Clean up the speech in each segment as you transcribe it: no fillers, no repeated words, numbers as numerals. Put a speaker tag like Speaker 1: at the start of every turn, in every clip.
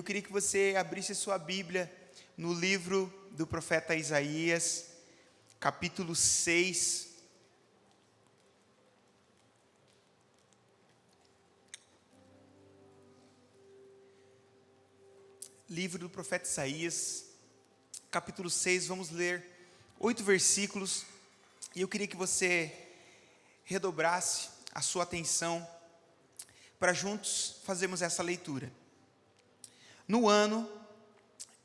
Speaker 1: eu queria que você abrisse sua Bíblia no livro do profeta Isaías, capítulo 6. Livro do profeta Isaías, capítulo 6, vamos ler 8 versículos, e eu queria que você redobrasse a sua atenção, para juntos fazermos essa leitura. No ano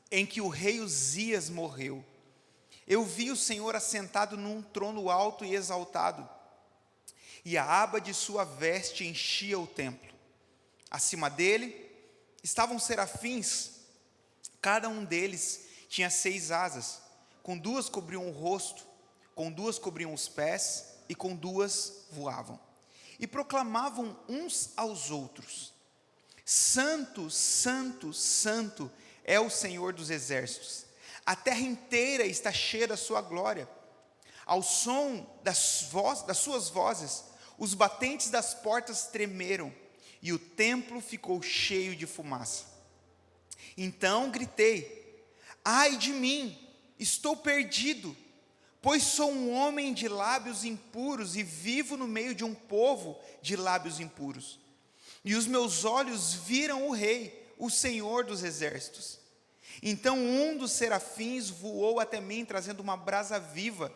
Speaker 1: em que o rei Uzias morreu, eu vi o Senhor assentado num trono alto e exaltado, e a aba de sua veste enchia o templo. Acima dele estavam serafins, cada um deles tinha 6 asas, com 2 cobriam o rosto, com 2 cobriam os pés, e com 2 voavam. E proclamavam uns aos outros: Santo, Santo, Santo é o Senhor dos exércitos, a terra inteira está cheia da sua glória. Ao som das suas vozes, os batentes das portas tremeram, e o templo ficou cheio de fumaça. Então gritei: ai de mim, estou perdido, pois sou um homem de lábios impuros e vivo no meio de um povo de lábios impuros. E os meus olhos viram o Rei, o Senhor dos exércitos. Então um dos serafins voou até mim, trazendo uma brasa viva,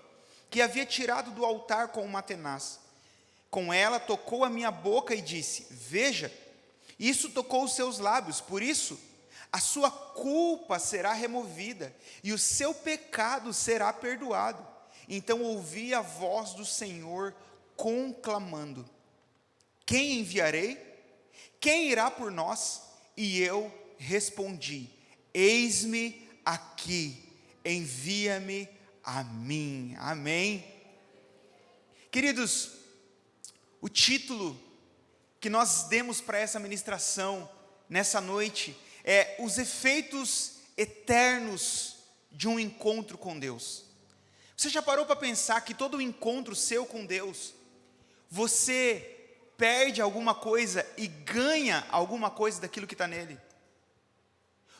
Speaker 1: que havia tirado do altar com uma tenaz. Com ela tocou a minha boca e disse: veja, isso tocou os seus lábios, por isso a sua culpa será removida, e o seu pecado será perdoado. Então ouvi a voz do Senhor conclamando: quem enviarei? Quem irá por nós? E eu respondi: eis-me aqui, envia-me a mim. Amém? Queridos, o título que nós demos para essa ministração nessa noite é os efeitos eternos de um encontro com Deus. Você já parou para pensar que todo encontro seu com Deus, você perde alguma coisa e ganha alguma coisa daquilo que está nele?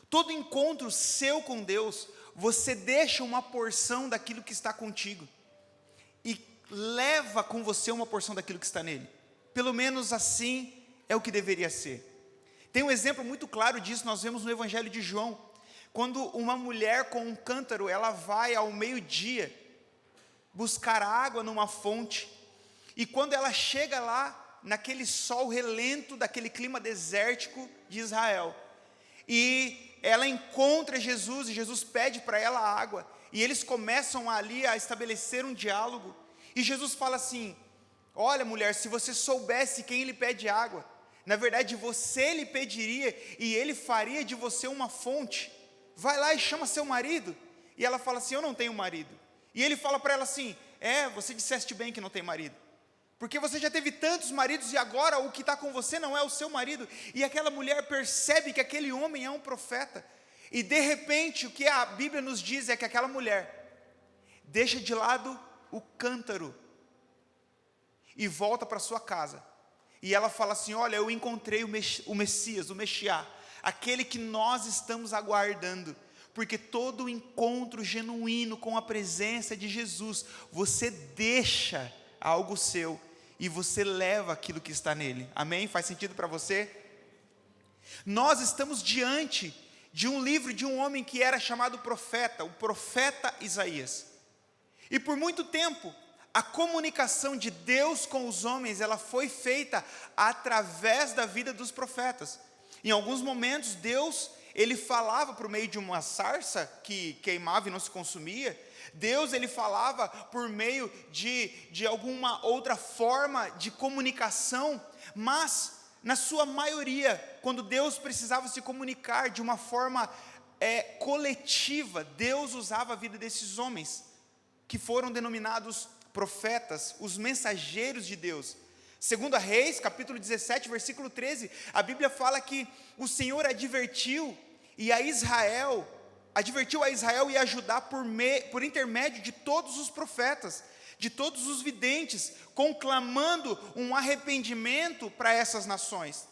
Speaker 1: Todo encontro seu com Deus, você deixa uma porção daquilo que está contigo, e leva com você uma porção daquilo que está nele. Pelo menos assim é o que deveria ser. Tem um exemplo muito claro disso, nós vemos no Evangelho de João, quando uma mulher com um cântaro, ela vai ao meio-dia buscar água numa fonte, e quando ela chega lá, naquele sol relento, daquele clima desértico de Israel, e ela encontra Jesus, e Jesus pede para ela água, e eles começam ali a estabelecer um diálogo, e Jesus fala assim: olha mulher, se você soubesse quem lhe pede água, na verdade você lhe pediria, e ele faria de você uma fonte. Vai lá e chama seu marido. E ela fala assim: eu não tenho marido. E ele fala para ela assim: você disseste bem que não tem marido, porque você já teve tantos maridos, e agora o que está com você não é o seu marido. E aquela mulher percebe que aquele homem é um profeta, e de repente o que a Bíblia nos diz é que aquela mulher deixa de lado o cântaro, e volta para sua casa, e ela fala assim: olha, eu encontrei o Messias, o Mexiá, aquele que nós estamos aguardando. Porque todo encontro genuíno com a presença de Jesus, você deixa algo seu, e você leva aquilo que está nele. Amém? Faz sentido para você? Nós estamos diante de um livro de um homem que era chamado profeta, o profeta Isaías. E por muito tempo, a comunicação de Deus com os homens, ela foi feita através da vida dos profetas. Em alguns momentos, Deus, ele falava por meio de uma sarça que queimava e não se consumia. Deus, ele falava por meio de alguma outra forma de comunicação, mas na sua maioria, quando Deus precisava se comunicar de uma forma coletiva, Deus usava a vida desses homens, que foram denominados profetas, os mensageiros de Deus. Segundo Reis, capítulo 17, versículo 13, a Bíblia fala que o Senhor advertiu a Israel e a Judá por intermédio de todos os profetas, de todos os videntes, conclamando um arrependimento para essas nações.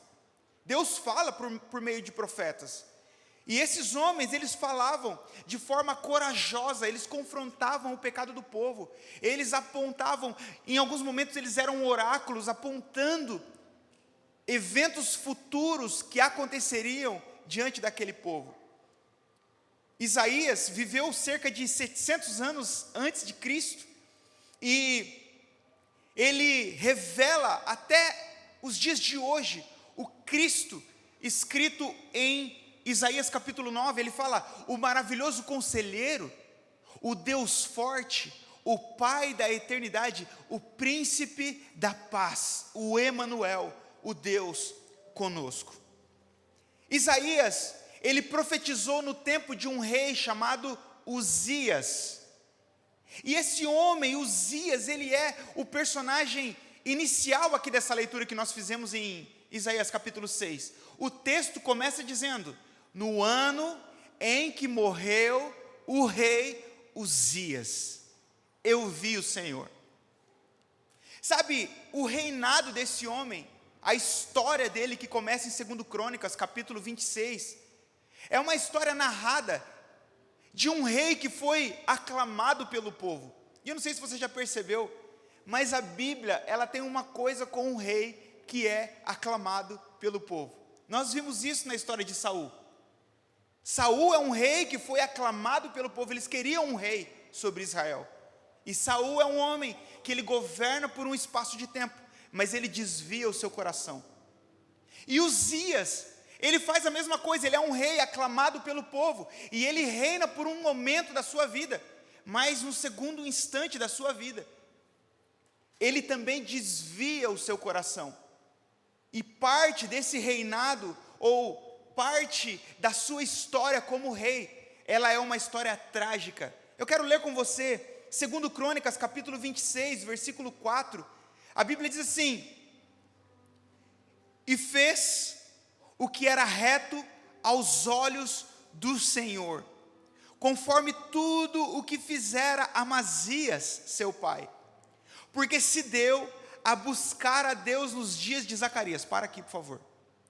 Speaker 1: Deus fala por meio de profetas. E esses homens, eles falavam de forma corajosa, eles confrontavam o pecado do povo, eles apontavam, em alguns momentos eles eram oráculos, apontando eventos futuros que aconteceriam diante daquele povo. Isaías viveu cerca de 700 anos antes de Cristo, e ele revela até os dias de hoje o Cristo escrito em Isaías capítulo 9, ele fala: o maravilhoso conselheiro, o Deus forte, o Pai da eternidade, o príncipe da paz, o Emanuel, o Deus conosco. Isaías, ele profetizou no tempo de um rei chamado Uzias. E esse homem, Uzias, ele é o personagem inicial aqui dessa leitura que nós fizemos em Isaías capítulo 6. O texto começa dizendo: no ano em que morreu o rei Uzias, eu vi o Senhor. Sabe, o reinado desse homem, a história dele que começa em 2 Crônicas, capítulo 26, é uma história narrada de um rei que foi aclamado pelo povo. E eu não sei se você já percebeu, mas a Bíblia, ela tem uma coisa com um rei que é aclamado pelo povo. Nós vimos isso na história de Saul. Saul é um rei que foi aclamado pelo povo, eles queriam um rei sobre Israel. E Saul é um homem que ele governa por um espaço de tempo, mas ele desvia o seu coração. E Uzias, ele faz a mesma coisa, ele é um rei aclamado pelo povo, e ele reina por um momento da sua vida, mas no segundo instante da sua vida, ele também desvia o seu coração. E parte desse reinado, ou parte da sua história como rei, ela é uma história trágica. Eu quero ler com você 2 Crônicas, capítulo 26, versículo 4. A Bíblia diz assim: e fez o que era reto aos olhos do Senhor, conforme tudo o que fizera Amazias, seu pai, porque se deu a buscar a Deus nos dias de Zacarias. Para aqui, por favor.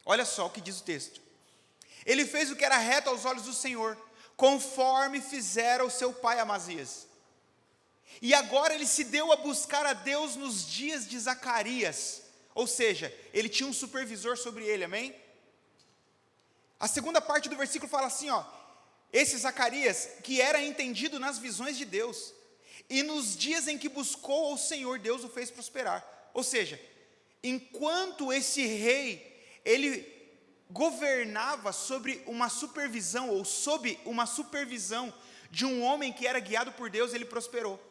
Speaker 1: Olha só o que diz o texto. Ele fez o que era reto aos olhos do Senhor, conforme fizera o seu pai Amazias. E agora ele se deu a buscar a Deus nos dias de Zacarias. Ou seja, ele tinha um supervisor sobre ele, amém? A segunda parte do versículo fala assim, ó: esse Zacarias, que era entendido nas visões de Deus, e nos dias em que buscou ao Senhor, Deus o fez prosperar. Ou seja, enquanto esse rei, ele governava sobre uma supervisão, ou sob uma supervisão de um homem que era guiado por Deus, ele prosperou.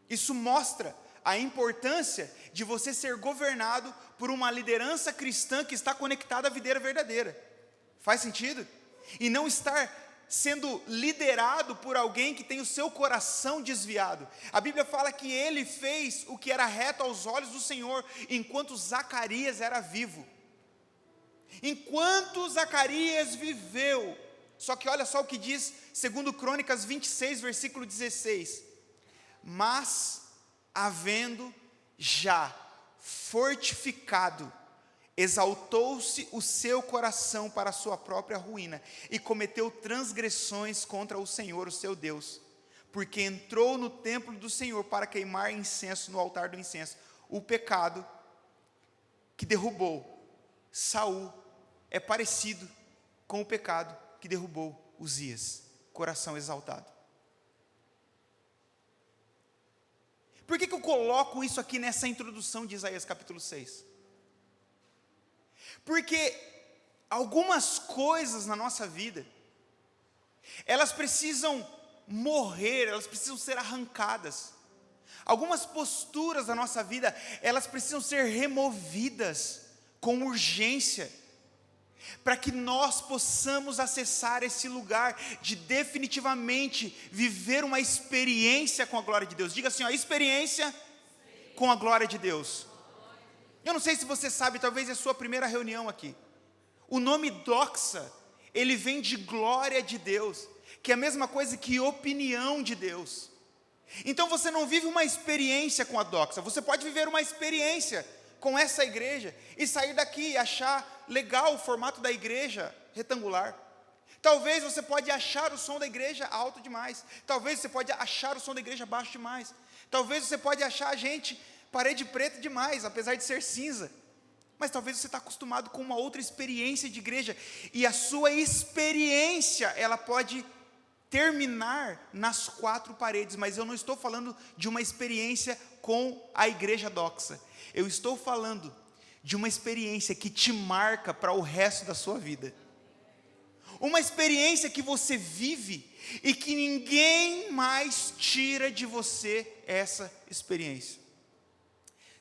Speaker 1: Isso mostra a importância de você ser governado por uma liderança cristã que está conectada à videira verdadeira. Faz sentido? E não estar sendo liderado por alguém que tem o seu coração desviado. A Bíblia fala que ele fez o que era reto aos olhos do Senhor, enquanto Zacarias era vivo. Enquanto Zacarias viveu. Só que olha só o que diz 2 Crônicas 26, versículo 16. Mas, havendo já fortificado, exaltou-se o seu coração para a sua própria ruína, e cometeu transgressões contra o Senhor, o seu Deus, porque entrou no templo do Senhor para queimar incenso no altar do incenso. O pecado que derrubou Saul é parecido com o pecado que derrubou Uzias, coração exaltado. Por que eu coloco isso aqui nessa introdução de Isaías capítulo 6? Porque algumas coisas na nossa vida, elas precisam morrer, elas precisam ser arrancadas. Algumas posturas da nossa vida, elas precisam ser removidas com urgência, para que nós possamos acessar esse lugar de definitivamente viver uma experiência com a glória de Deus. Diga assim, ó, experiência com a glória de Deus. Eu não sei se você sabe, talvez é a sua primeira reunião aqui. O nome doxa, ele vem de glória de Deus, que é a mesma coisa que opinião de Deus. Então você não vive uma experiência com a doxa, você pode viver uma experiência com essa igreja, e sair daqui e achar legal o formato da igreja retangular. Talvez você pode achar o som da igreja alto demais. Talvez você pode achar o som da igreja baixo demais. Talvez você pode achar a gente parede preta demais, apesar de ser cinza. Mas talvez você está acostumado com uma outra experiência de igreja. E a sua experiência, ela pode terminar nas quatro paredes. Mas eu não estou falando de uma experiência com a igreja doxa. Eu estou falando de uma experiência que te marca para o resto da sua vida. Uma experiência que você vive e que ninguém mais tira de você essa experiência.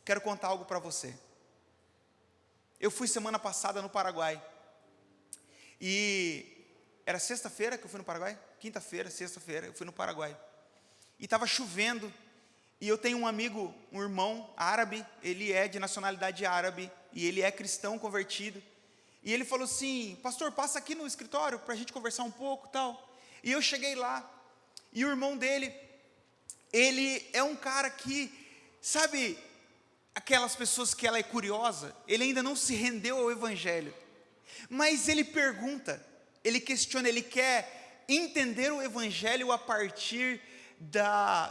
Speaker 1: Quero contar algo para você. Eu fui semana passada no Paraguai. E era sexta-feira que eu fui no Paraguai? Quinta-feira, sexta-feira, eu fui no Paraguai. E estava chovendo. E eu tenho um amigo, um irmão árabe, ele é de nacionalidade árabe, e ele é cristão convertido. E ele falou assim: pastor, passa aqui no escritório para a gente conversar um pouco e tal. E eu cheguei lá, e o irmão dele, ele é um cara que, sabe, aquelas pessoas que ela é curiosa, ele ainda não se rendeu ao evangelho, mas ele pergunta, ele questiona, ele quer entender o evangelho a partir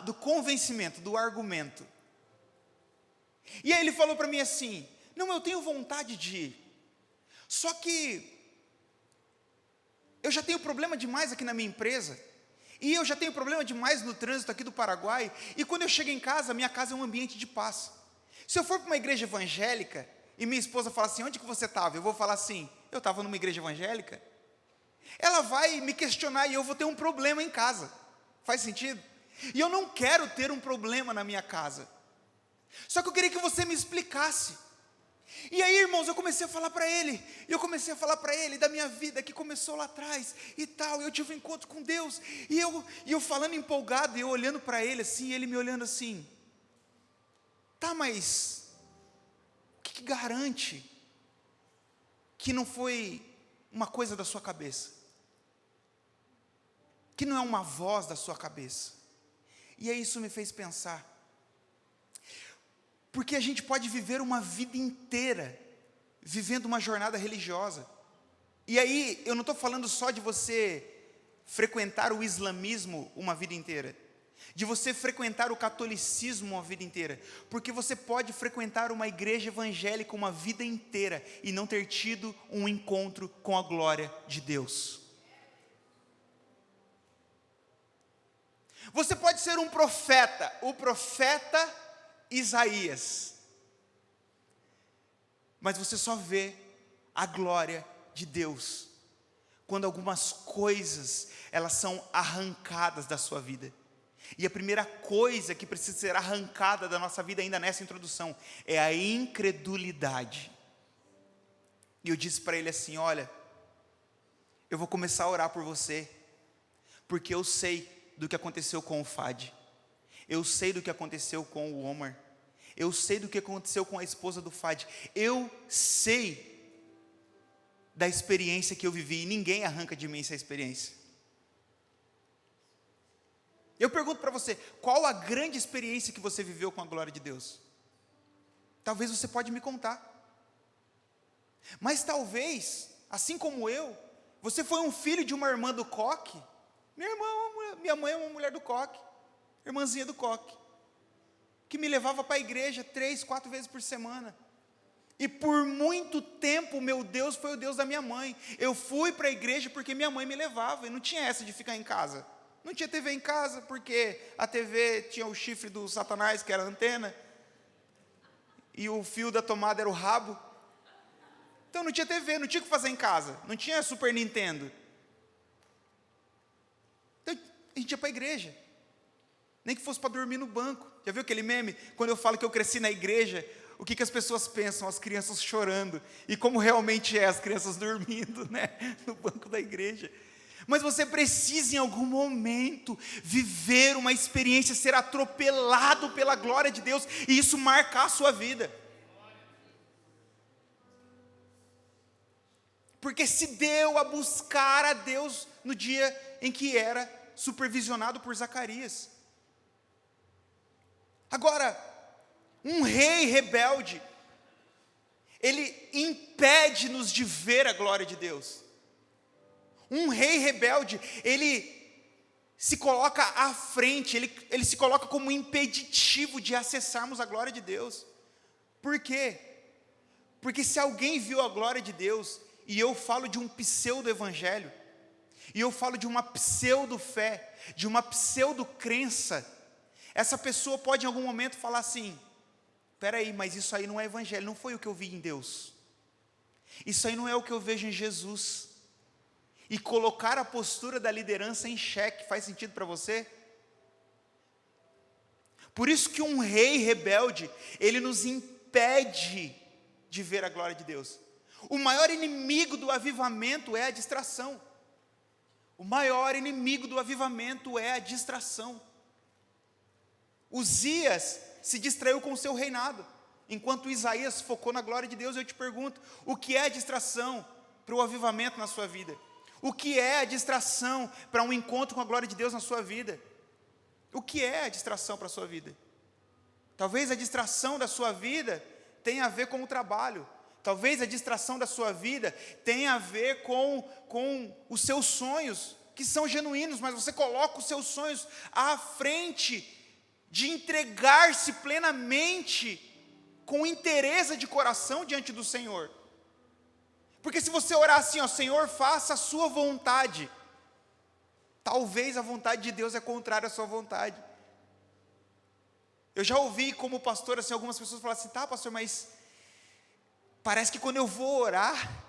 Speaker 1: do convencimento, do argumento. E aí ele falou para mim assim: não, eu tenho vontade de ir, só que eu já tenho problema demais aqui na minha empresa, e eu já tenho problema demais no trânsito aqui do Paraguai, e quando eu chego em casa, minha casa é um ambiente de paz. Se eu for para uma igreja evangélica, e minha esposa fala assim: onde que você estava? Eu vou falar assim: eu estava numa igreja evangélica. Ela vai me questionar e eu vou ter um problema em casa. Faz sentido? E eu não quero ter um problema na minha casa. Só que eu queria que você me explicasse. E aí, irmãos, eu comecei a falar para ele. E eu comecei a falar para ele da minha vida que começou lá atrás e tal. Eu tive um encontro com Deus. E eu falando empolgado, e eu olhando para ele assim, e ele me olhando assim: tá, mas o que garante que não foi uma coisa da sua cabeça? Que não é uma voz da sua cabeça? E aí isso me fez pensar. Porque a gente pode viver uma vida inteira vivendo uma jornada religiosa. E aí eu não estou falando só de você frequentar o islamismo uma vida inteira, de você frequentar o catolicismo uma vida inteira, porque você pode frequentar uma igreja evangélica uma vida inteira e não ter tido um encontro com a glória de Deus. Você pode ser um profeta, o profeta Isaías, mas você só vê a glória de Deus quando algumas coisas elas são arrancadas da sua vida. E a primeira coisa que precisa ser arrancada da nossa vida ainda nessa introdução é a incredulidade. E eu disse para ele assim: olha, eu vou começar a orar por você, porque eu sei do que aconteceu com o Fadi, eu sei do que aconteceu com o Omar, eu sei do que aconteceu com a esposa do Fadi, eu sei da experiência que eu vivi, e ninguém arranca de mim essa experiência. Eu pergunto para você: qual a grande experiência que você viveu com a glória de Deus? Talvez você pode me contar, mas talvez, assim como eu, você foi um filho de uma irmã do coque. Minha mãe é uma mulher do coque, irmãzinha do coque, que me levava para a igreja 3, 4 vezes por semana. E por muito tempo, meu Deus foi o Deus da minha mãe. Eu fui para a igreja porque minha mãe me levava, e não tinha essa de ficar em casa. Não tinha TV em casa, porque a TV tinha o chifre do Satanás, que era a antena, e o fio da tomada era o rabo. Então não tinha TV, não tinha o que fazer em casa, não tinha Super Nintendo. Então a gente ia para a igreja, nem que fosse para dormir no banco. Já viu aquele meme? Quando eu falo que eu cresci na igreja, o que as pessoas pensam? As crianças chorando, e como realmente é, as crianças dormindo, né, no banco da igreja. Mas você precisa em algum momento viver uma experiência, ser atropelado pela glória de Deus, e isso marcar a sua vida. Porque se deu a buscar a Deus no dia em que era supervisionado por Zacarias. Agora, um rei rebelde, ele impede-nos de ver a glória de Deus. Um rei rebelde, ele se coloca à frente, ele se coloca como impeditivo de acessarmos a glória de Deus. Por quê? Porque se alguém viu a glória de Deus, e eu falo de um pseudo-evangelho, e eu falo de uma pseudo-fé, de uma pseudo-crença, essa pessoa pode em algum momento falar assim: espera aí, mas isso aí não é evangelho, não foi o que eu vi em Deus, isso aí não é o que eu vejo em Jesus. E colocar a postura da liderança em xeque, faz sentido para você? Por isso que um rei rebelde, ele nos impede de ver a glória de Deus. O maior inimigo do avivamento é a distração. O maior inimigo do avivamento é a distração. Uzias se distraiu com o seu reinado, enquanto Isaías focou na glória de Deus. Eu te pergunto, o que é a distração para o avivamento na sua vida? O que é a distração para um encontro com a glória de Deus na sua vida? O que é a distração para a sua vida? Talvez a distração da sua vida tenha a ver com o trabalho. Talvez a distração da sua vida tenha a ver com os seus sonhos, que são genuínos, mas você coloca os seus sonhos à frente de entregar-se plenamente, com interesse de coração diante do Senhor. Porque se você orar assim, ó, Senhor, faça a sua vontade, talvez a vontade de Deus é contrária à sua vontade. Eu já ouvi como pastor, assim, algumas pessoas falarem assim: tá, pastor, mas parece que quando eu vou orar,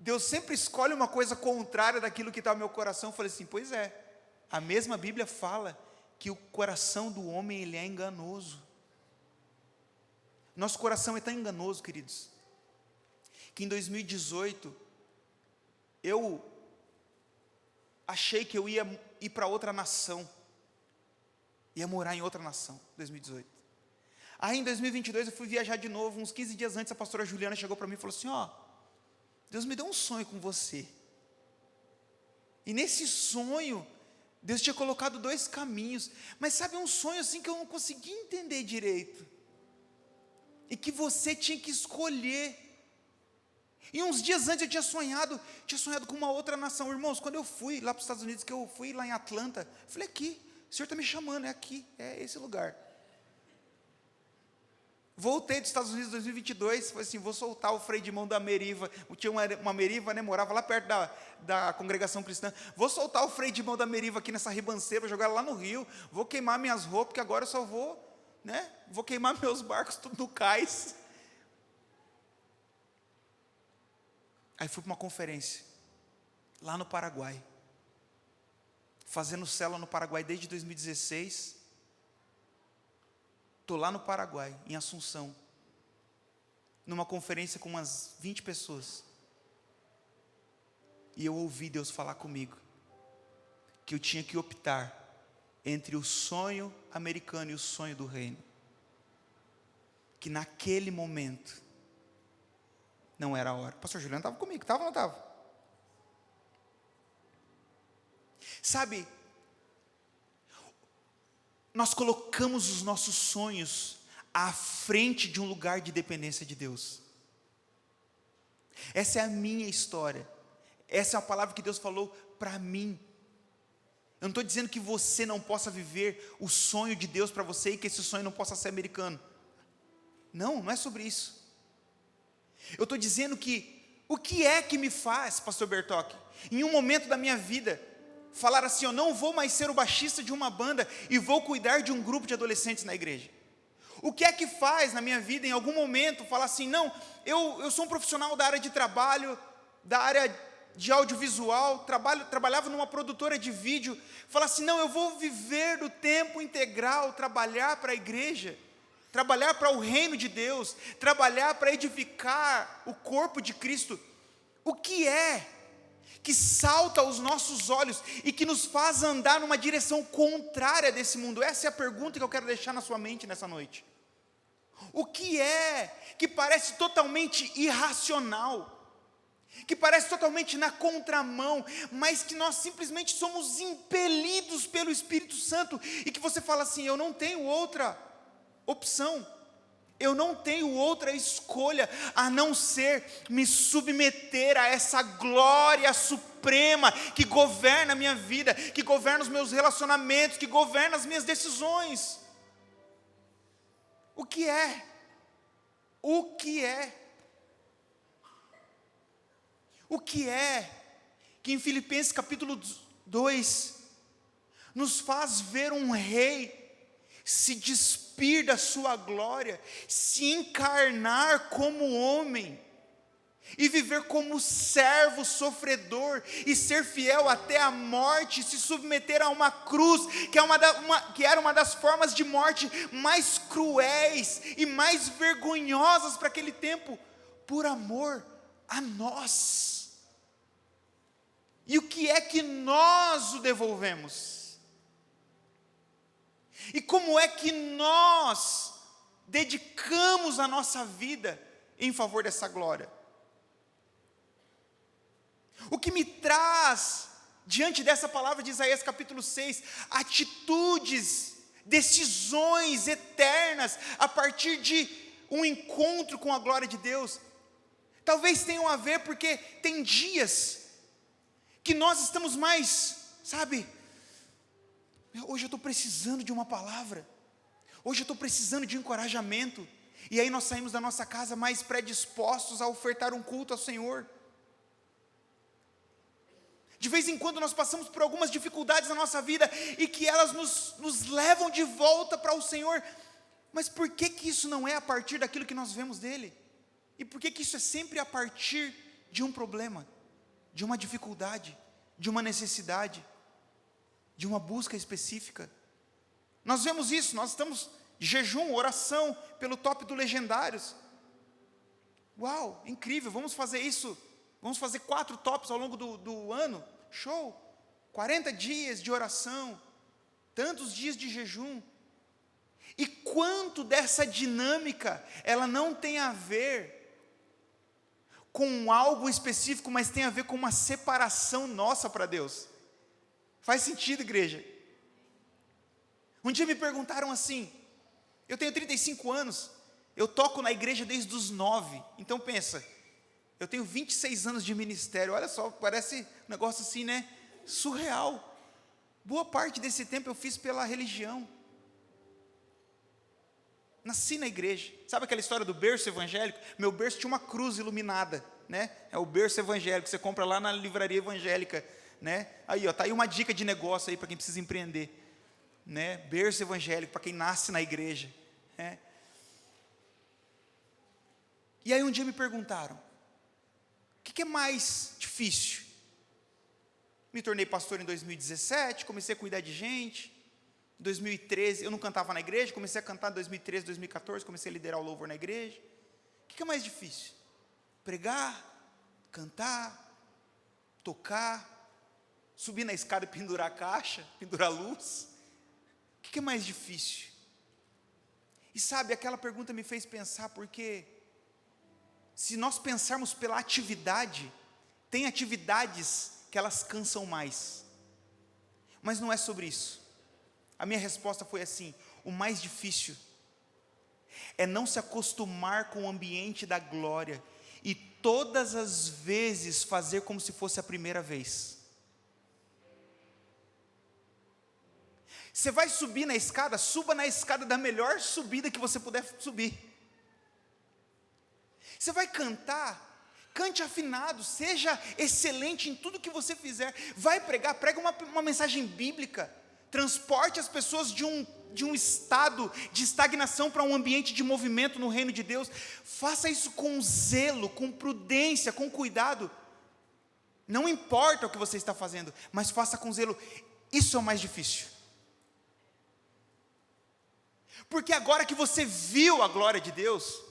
Speaker 1: Deus sempre escolhe uma coisa contrária daquilo que está no meu coração. Eu falei assim: pois é, a mesma Bíblia fala que o coração do homem, ele é enganoso. Nosso coração é tão enganoso, queridos, que em 2018, eu achei que eu ia ir para outra nação, ia morar em outra nação, 2018. Aí em 2022 eu fui viajar de novo, uns 15 dias antes a pastora Juliana chegou para mim e falou assim: ó, Deus me deu um sonho com você, e nesse sonho, Deus tinha colocado 2 caminhos, mas sabe, um sonho assim que eu não consegui entender direito, e que você tinha que escolher. E uns dias antes eu tinha sonhado com uma outra nação. Irmãos, quando eu fui lá para os Estados Unidos, que eu fui lá em Atlanta, eu falei: aqui, o Senhor está me chamando, é aqui, é esse lugar. Voltei dos Estados Unidos em 2022, falei assim: vou soltar o freio de mão da Meriva. Tinha uma Meriva, né, morava lá perto da congregação cristã. Vou soltar o freio de mão da Meriva aqui nessa ribanceira, vou jogar ela lá no rio, vou queimar minhas roupas, porque agora eu só vou, né, vou queimar meus barcos tudo no cais. Aí fui para uma conferência, lá no Paraguai, fazendo célula no Paraguai desde 2016, estou lá no Paraguai, em Assunção, numa conferência com umas 20 pessoas, e eu ouvi Deus falar comigo, que eu tinha que optar entre o sonho americano e o sonho do reino, que naquele momento, não era a hora. O pastor Juliano estava comigo, estava ou não estava? Sabe, nós colocamos os nossos sonhos à frente de um lugar de dependência de Deus. Essa é a minha história. Essa é a palavra que Deus falou para mim. Eu não estou dizendo que você não possa viver o sonho de Deus para você e que esse sonho não possa ser americano. Não, não é sobre isso. Eu estou dizendo que, o que é que me faz, pastor Bertock, em um momento da minha vida, falar assim: eu não vou mais ser o baixista de uma banda e vou cuidar de um grupo de adolescentes na igreja? O que é que faz na minha vida, em algum momento, falar assim: não, eu sou um profissional da área de trabalho, da área de audiovisual, trabalhava numa produtora de vídeo, falar assim: não, eu vou viver do tempo integral, trabalhar para a igreja, trabalhar para o reino de Deus, trabalhar para edificar o corpo de Cristo. O que é que salta aos nossos olhos e que nos faz andar numa direção contrária desse mundo? Essa é a pergunta que eu quero deixar na sua mente nessa noite. O que é que parece totalmente irracional, que parece totalmente na contramão, mas que nós simplesmente somos impelidos pelo Espírito Santo, e que você fala assim: eu não tenho outra opção, Eu não tenho outra escolha a não ser me submeter a essa glória suprema que governa a minha vida, que governa os meus relacionamentos, que governa as minhas decisões. O que é? O que é? O que é que em Filipenses capítulo 2 nos faz ver um rei se despir da sua glória, se encarnar como homem, e viver como servo sofredor, e ser fiel até a morte, se submeter a uma cruz, que era uma das formas de morte mais cruéis e mais vergonhosas para aquele tempo, por amor a nós. E o que é que nós o devolvemos? E como é que nós dedicamos a nossa vida em favor dessa glória? O que me traz, diante dessa palavra de Isaías capítulo 6, atitudes, decisões eternas, a partir de um encontro com a glória de Deus, talvez tenham a ver porque tem dias que nós estamos mais, hoje eu estou precisando de uma palavra, hoje eu estou precisando de um encorajamento, e aí nós saímos da nossa casa mais predispostos a ofertar um culto ao Senhor. De vez em quando nós passamos por algumas dificuldades na nossa vida, e que elas nos levam de volta para o Senhor, mas por que isso não é a partir daquilo que nós vemos dEle? E por que isso é sempre a partir de um problema, de uma dificuldade, de uma necessidade, de uma busca específica? Nós vemos isso, nós estamos de jejum, oração, pelo top do Legendários. Uau, incrível, vamos fazer isso, vamos fazer 4 tops ao longo do ano, show, 40 dias de oração, tantos dias de jejum. E quanto dessa dinâmica, ela não tem a ver com algo específico, mas tem a ver com uma separação nossa para Deus. Faz sentido, igreja? Um dia me perguntaram assim, eu tenho 35 anos, eu toco na igreja desde os 9, então pensa, eu tenho 26 anos de ministério, olha só, parece um negócio assim, né, surreal. Boa parte desse tempo eu fiz pela religião. Nasci na igreja. Sabe aquela história do berço evangélico? Meu berço tinha uma cruz iluminada, né? É o berço evangélico que você compra lá na livraria evangélica, né? Aí, ó, tá aí uma dica de negócio aí para quem precisa empreender, né? Berço evangélico para quem nasce na igreja, né? E aí um dia me perguntaram: o que é mais difícil? Me tornei pastor em 2017, comecei a cuidar de gente. Em 2013, eu não cantava na igreja, comecei a cantar em 2013, 2014, comecei a liderar o louvor na igreja. O que é mais difícil? Pregar, cantar, tocar, subir na escada e pendurar a caixa, pendurar a luz? O que é mais difícil? E sabe, aquela pergunta me fez pensar, porque se nós pensarmos pela atividade, tem atividades que elas cansam mais, mas não é sobre isso. A minha resposta foi assim: o mais difícil é não se acostumar com o ambiente da glória e todas as vezes fazer como se fosse a primeira vez. Você vai subir na escada, suba na escada da melhor subida que você puder subir. Você vai cantar, cante afinado, seja excelente em tudo que você fizer. Vai pregar, prega uma mensagem bíblica. Transporte as pessoas de um estado de estagnação para um ambiente de movimento no reino de Deus. Faça isso com zelo, com prudência, com cuidado. Não importa o que você está fazendo, mas faça com zelo. Isso é o mais difícil. Porque agora que você viu a glória de Deus,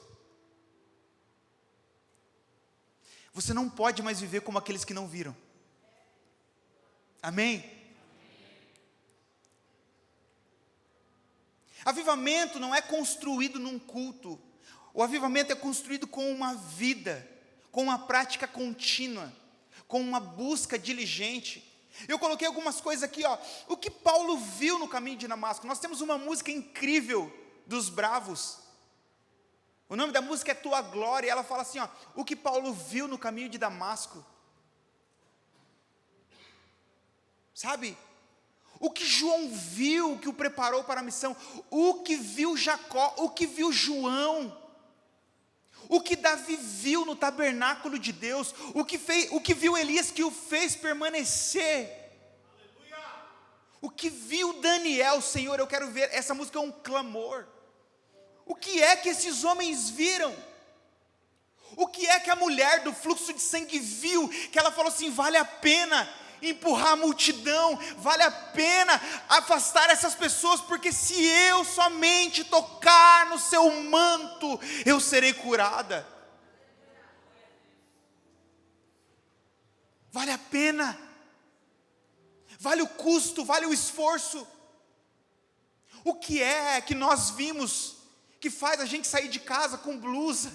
Speaker 1: você não pode mais viver como aqueles que não viram. Amém? Avivamento não é construído num culto. O avivamento é construído com uma vida, com uma prática contínua, com uma busca diligente. Eu coloquei algumas coisas aqui, ó. O que Paulo viu no caminho de Damasco. Nós temos uma música incrível dos Bravos. O nome da música é Tua Glória, e ela fala assim, ó, o que Paulo viu no caminho de Damasco. Sabe? O que João viu, que o preparou para a missão, o que viu Jacó, o que viu João, o que Davi viu no tabernáculo de Deus, o que viu Elias, que o fez permanecer, o que viu Daniel. Senhor, eu quero ver. Essa música é um clamor. O que é que esses homens viram? O que é que a mulher do fluxo de sangue viu, que ela falou assim, vale a pena empurrar a multidão, vale a pena afastar essas pessoas, porque se eu somente tocar no seu manto, eu serei curada. Vale a pena, vale o custo, vale o esforço. O que é que nós vimos que faz a gente sair de casa com blusa,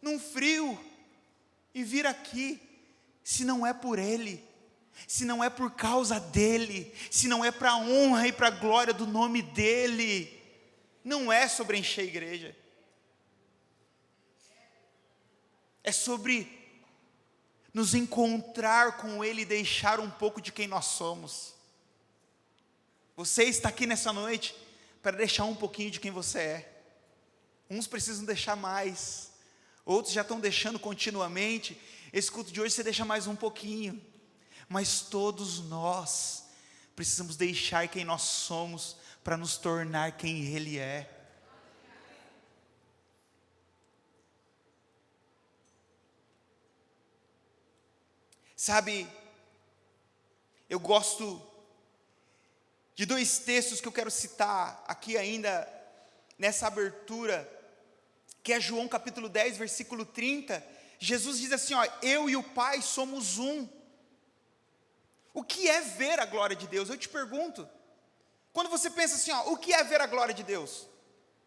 Speaker 1: num frio, e vir aqui, se não é por Ele, se não é por causa dEle, se não é para a honra e para a glória do nome dEle? Não é sobre encher a igreja, é sobre nos encontrar com Ele e deixar um pouco de quem nós somos. Você está aqui nessa noite para deixar um pouquinho de quem você é. Uns precisam deixar mais, outros já estão deixando continuamente. Esse culto de hoje você deixa mais um pouquinho, mas todos nós precisamos deixar quem nós somos para nos tornar quem Ele é. Sabe, eu gosto de dois textos que eu quero citar aqui ainda nessa abertura, que é João capítulo 10, versículo 30. Jesus diz assim, ó, eu e o Pai somos um. O que é ver a glória de Deus? Eu te pergunto, quando você pensa assim, ó, o que é ver a glória de Deus?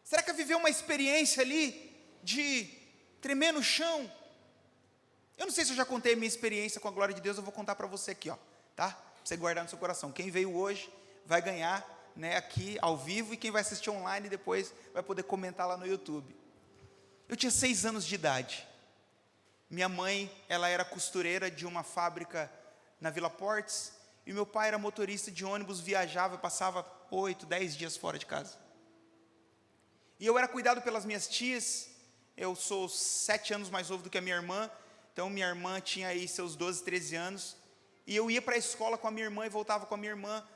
Speaker 1: Será que é viver uma experiência ali de tremer no chão? Eu não sei se eu já contei a minha experiência com a glória de Deus, eu vou contar para você aqui, ó, tá? Para você guardar no seu coração. Quem veio hoje vai ganhar, né, aqui ao vivo, e quem vai assistir online depois vai poder comentar lá no YouTube. Eu tinha 6 anos de idade. Minha mãe, ela era costureira de uma fábrica na Vila Portes, e meu pai era motorista de ônibus, viajava, passava 8, 10 dias fora de casa. E eu era cuidado pelas minhas tias. Eu sou 7 anos mais novo do que a minha irmã, então minha irmã tinha aí seus 12, 13 anos, e eu ia para a escola com a minha irmã e voltava com a minha irmã,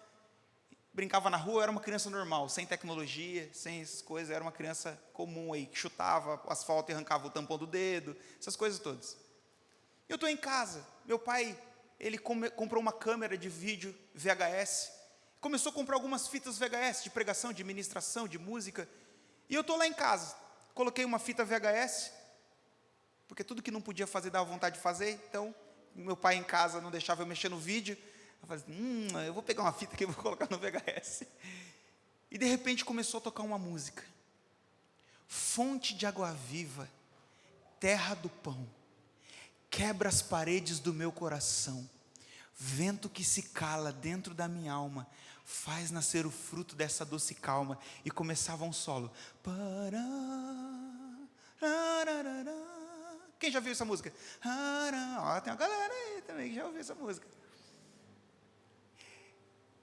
Speaker 1: brincava na rua. Eu era uma criança normal, sem tecnologia, sem essas coisas. Eu era uma criança comum aí, que chutava o asfalto e arrancava o tampão do dedo, essas coisas todas. Eu estou em casa, meu pai, ele comprou uma câmera de vídeo VHS, começou a comprar algumas fitas VHS, de pregação, de ministração, de música, e eu estou lá em casa, coloquei uma fita VHS, porque tudo que não podia fazer dava vontade de fazer. Então, meu pai em casa não deixava eu mexer no vídeo. Eu falei, eu vou pegar uma fita que eu vou colocar no VHS. E de repente começou a tocar uma música. Fonte de água viva, terra do pão, quebra as paredes do meu coração. Vento que se cala dentro da minha alma, faz nascer o fruto dessa doce calma. E começava um solo. Quem já viu essa música? Tem uma galera aí também que já ouviu essa música.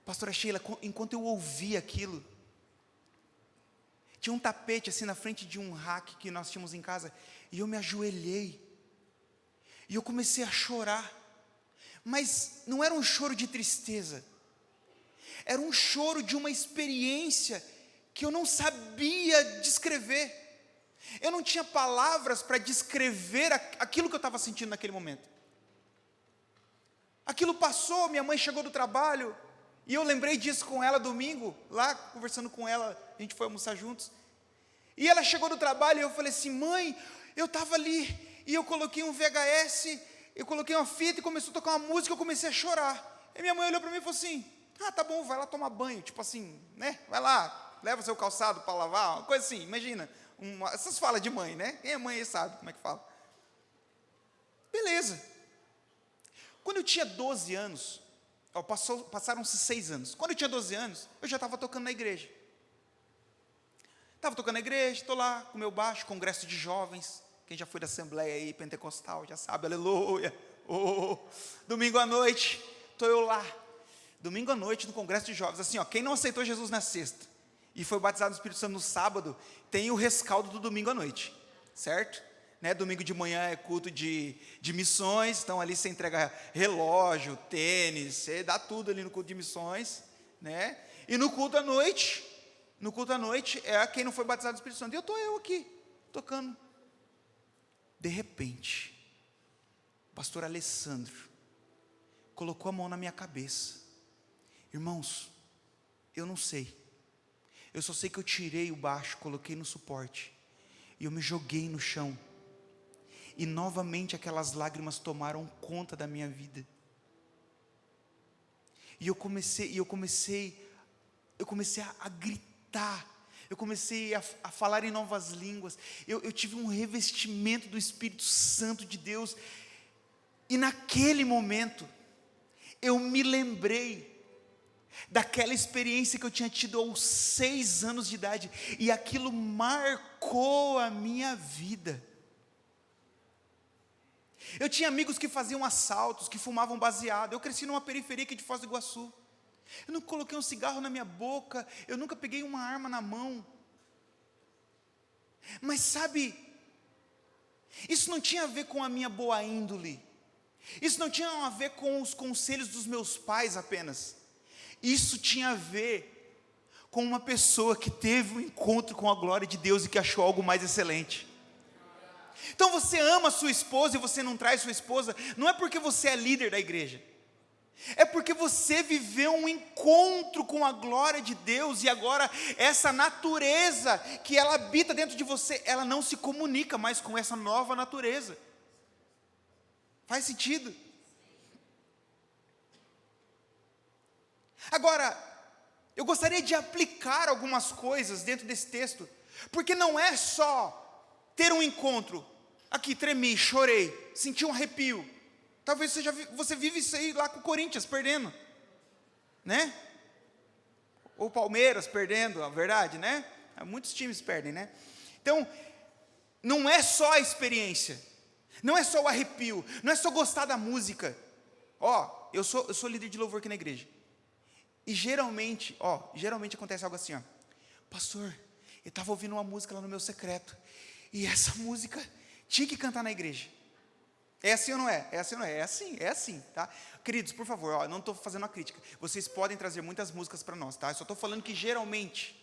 Speaker 1: Pastora Sheila, enquanto eu ouvia aquilo, tinha um tapete assim na frente de um rack que nós tínhamos em casa, e eu me ajoelhei, e eu comecei a chorar, mas não era um choro de tristeza, era um choro de uma experiência que eu não sabia descrever. Eu não tinha palavras para descrever aquilo que eu estava sentindo naquele momento. Aquilo passou, minha mãe chegou do trabalho, e eu lembrei disso com ela domingo, lá conversando com ela, a gente foi almoçar juntos. E ela chegou do trabalho e eu falei assim, mãe, eu estava ali, e eu coloquei um VHS, eu coloquei uma fita e começou a tocar uma música, eu comecei a chorar. E minha mãe olhou para mim e falou assim, tá bom, vai lá tomar banho, tipo assim, né, vai lá, leva o seu calçado para lavar, uma coisa assim, imagina. Essas falas de mãe, né? Quem é mãe sabe como é que fala. Beleza. Quando eu tinha 12 anos, passaram-se 6 anos. Quando eu tinha 12 anos, eu já estava tocando na igreja. Estava tocando na igreja, estou lá com o meu baixo, congresso de jovens. Quem já foi da assembleia aí, pentecostal, já sabe, aleluia. Domingo à noite, estou eu lá. Domingo à noite no congresso de jovens. Assim, quem não aceitou Jesus na sexta e foi batizado no Espírito Santo no sábado, tem o rescaldo do domingo à noite, certo? Né? Domingo de manhã é culto de missões, então ali você entrega relógio, tênis, você dá tudo ali no culto de missões, né? E no culto à noite é quem não foi batizado no Espírito Santo. E eu aqui, tocando. De repente, o pastor Alessandro colocou a mão na minha cabeça. Irmãos, eu não sei. Eu só sei que eu tirei o baixo, coloquei no suporte. E eu me joguei no chão. E novamente aquelas lágrimas tomaram conta da minha vida. E eu comecei a gritar. Eu comecei a falar em novas línguas. Eu tive um revestimento do Espírito Santo de Deus. E naquele momento, eu me lembrei daquela experiência que eu tinha tido aos 6 anos de idade. E aquilo marcou a minha vida. Eu tinha amigos que faziam assaltos, que fumavam baseado. Eu cresci numa periferia aqui de Foz do Iguaçu. Eu nunca coloquei um cigarro na minha boca, eu nunca peguei uma arma na mão. Mas sabe, isso não tinha a ver com a minha boa índole. Isso não tinha a ver com os conselhos dos meus pais apenas. Isso tinha a ver com uma pessoa que teve um encontro com a glória de Deus e que achou algo mais excelente. Então você ama sua esposa e você não traz sua esposa, não é porque você é líder da igreja. É porque você viveu um encontro com a glória de Deus e agora essa natureza que ela habita dentro de você, ela não se comunica mais com essa nova natureza. Faz sentido? Agora, eu gostaria de aplicar algumas coisas dentro desse texto, porque não é só ter um encontro, aqui tremi, chorei, senti um arrepio. Talvez você vive isso aí lá com o Corinthians perdendo, né? Ou Palmeiras perdendo, a verdade, né? Muitos times perdem, né? Então, não é só a experiência, não é só o arrepio, não é só gostar da música. Eu sou líder de louvor aqui na igreja. E geralmente acontece algo assim, pastor, eu estava ouvindo uma música lá no meu secreto, e essa música tinha que cantar na igreja. É assim ou não é? É assim ou não é? É assim, tá? Queridos, por favor, eu não estou fazendo uma crítica. Vocês podem trazer muitas músicas para nós, tá? Eu só estou falando que geralmente,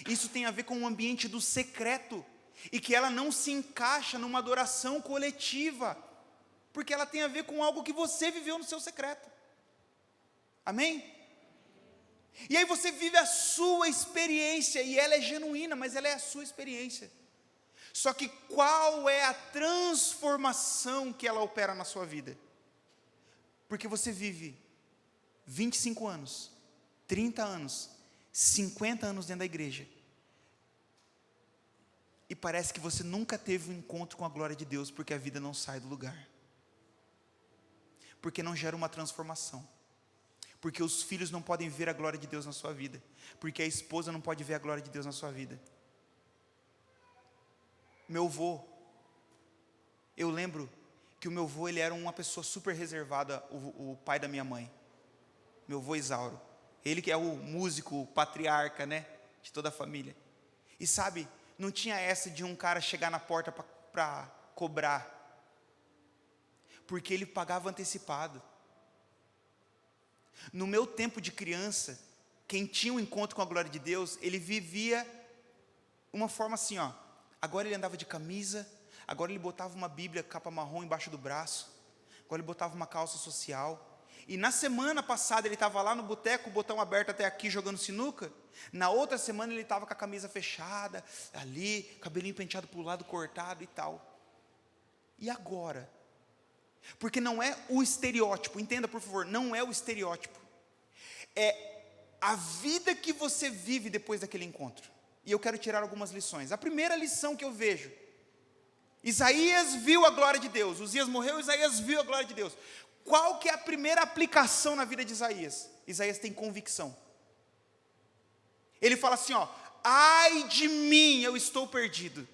Speaker 1: isso tem a ver com o ambiente do secreto, e que ela não se encaixa numa adoração coletiva, porque ela tem a ver com algo que você viveu no seu secreto. Amém? E aí você vive a sua experiência, e ela é genuína, mas ela é a sua experiência. Só que qual é a transformação que ela opera na sua vida? Porque você vive 25 anos, 30 anos, 50 anos dentro da igreja, e parece que você nunca teve um encontro com a glória de Deus, porque a vida não sai do lugar, porque não gera uma transformação, porque os filhos não podem ver a glória de Deus na sua vida, porque a esposa não pode ver a glória de Deus na sua vida. Meu avô, eu lembro que o meu avô, ele era uma pessoa super reservada, o pai da minha mãe, meu avô Isauro, ele que é o músico, o patriarca, né, de toda a família. E sabe, não tinha essa de um cara chegar na porta para cobrar, porque ele pagava antecipado. No meu tempo de criança, quem tinha um encontro com a glória de Deus, ele vivia uma forma assim, agora ele andava de camisa, agora ele botava uma Bíblia, capa marrom embaixo do braço, agora ele botava uma calça social, e na semana passada ele estava lá no boteco, botão aberto até aqui, jogando sinuca. Na outra semana ele estava com a camisa fechada, ali, cabelinho penteado para o lado, cortado e tal. E agora? Porque não é o estereótipo, entenda por favor, não é o estereótipo, é a vida que você vive depois daquele encontro. E eu quero tirar algumas lições. A primeira lição que eu vejo, Isaías viu a glória de Deus, Uzias morreu, Isaías viu a glória de Deus. Qual que é a primeira aplicação na vida de Isaías? Isaías tem convicção. Ele fala assim, ai de mim, eu estou perdido.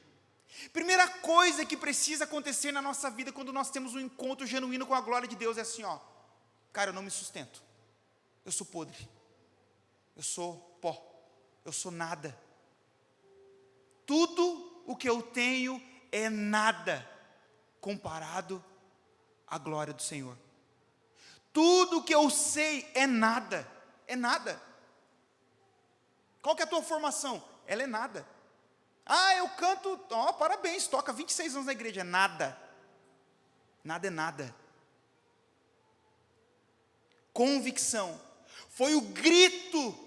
Speaker 1: Primeira coisa que precisa acontecer na nossa vida quando nós temos um encontro genuíno com a glória de Deus é assim, ó, cara, eu não me sustento, eu sou podre, eu sou pó, eu sou nada, tudo o que eu tenho é nada comparado à glória do Senhor. Tudo o que eu sei é nada, é nada. Qual que é a tua formação? Ela é nada. Ah, eu canto, ó, parabéns, toca 26 anos na igreja, é nada. Nada é nada. Convicção foi o grito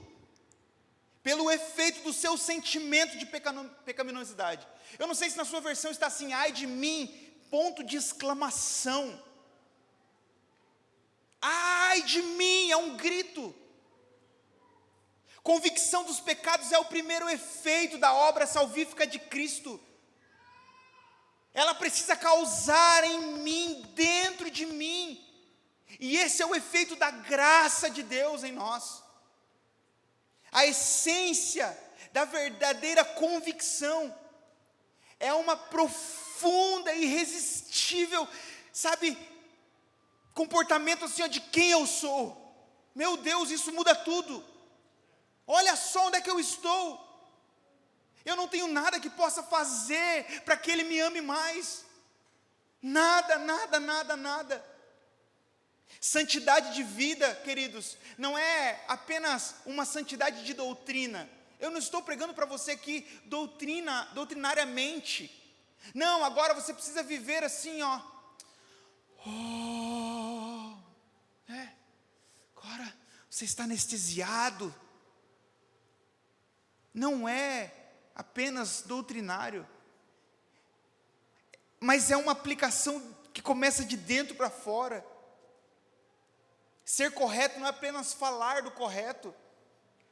Speaker 1: pelo efeito do seu sentimento de pecaminosidade. Eu não sei se na sua versão está assim, ai de mim, ponto de exclamação. Ai de mim, é um grito. Convicção dos pecados é o primeiro efeito da obra salvífica de Cristo. Ela precisa causar em mim, dentro de mim. E esse é o efeito da graça de Deus em nós. A essência da verdadeira convicção é uma profunda e irresistível, sabe, comportamento assim, ó, de quem eu sou. Meu Deus, isso muda tudo. Olha só onde é que eu estou. Eu não tenho nada que possa fazer para que Ele me ame mais. Nada, nada, nada, nada. Santidade de vida, queridos, não é apenas uma santidade de doutrina. Eu não estou pregando para você aqui doutrinariamente. Não, agora você precisa viver assim, ó. Agora você está anestesiado. Não é apenas doutrinário, mas é uma aplicação que começa de dentro para fora. Ser correto não é apenas falar do correto,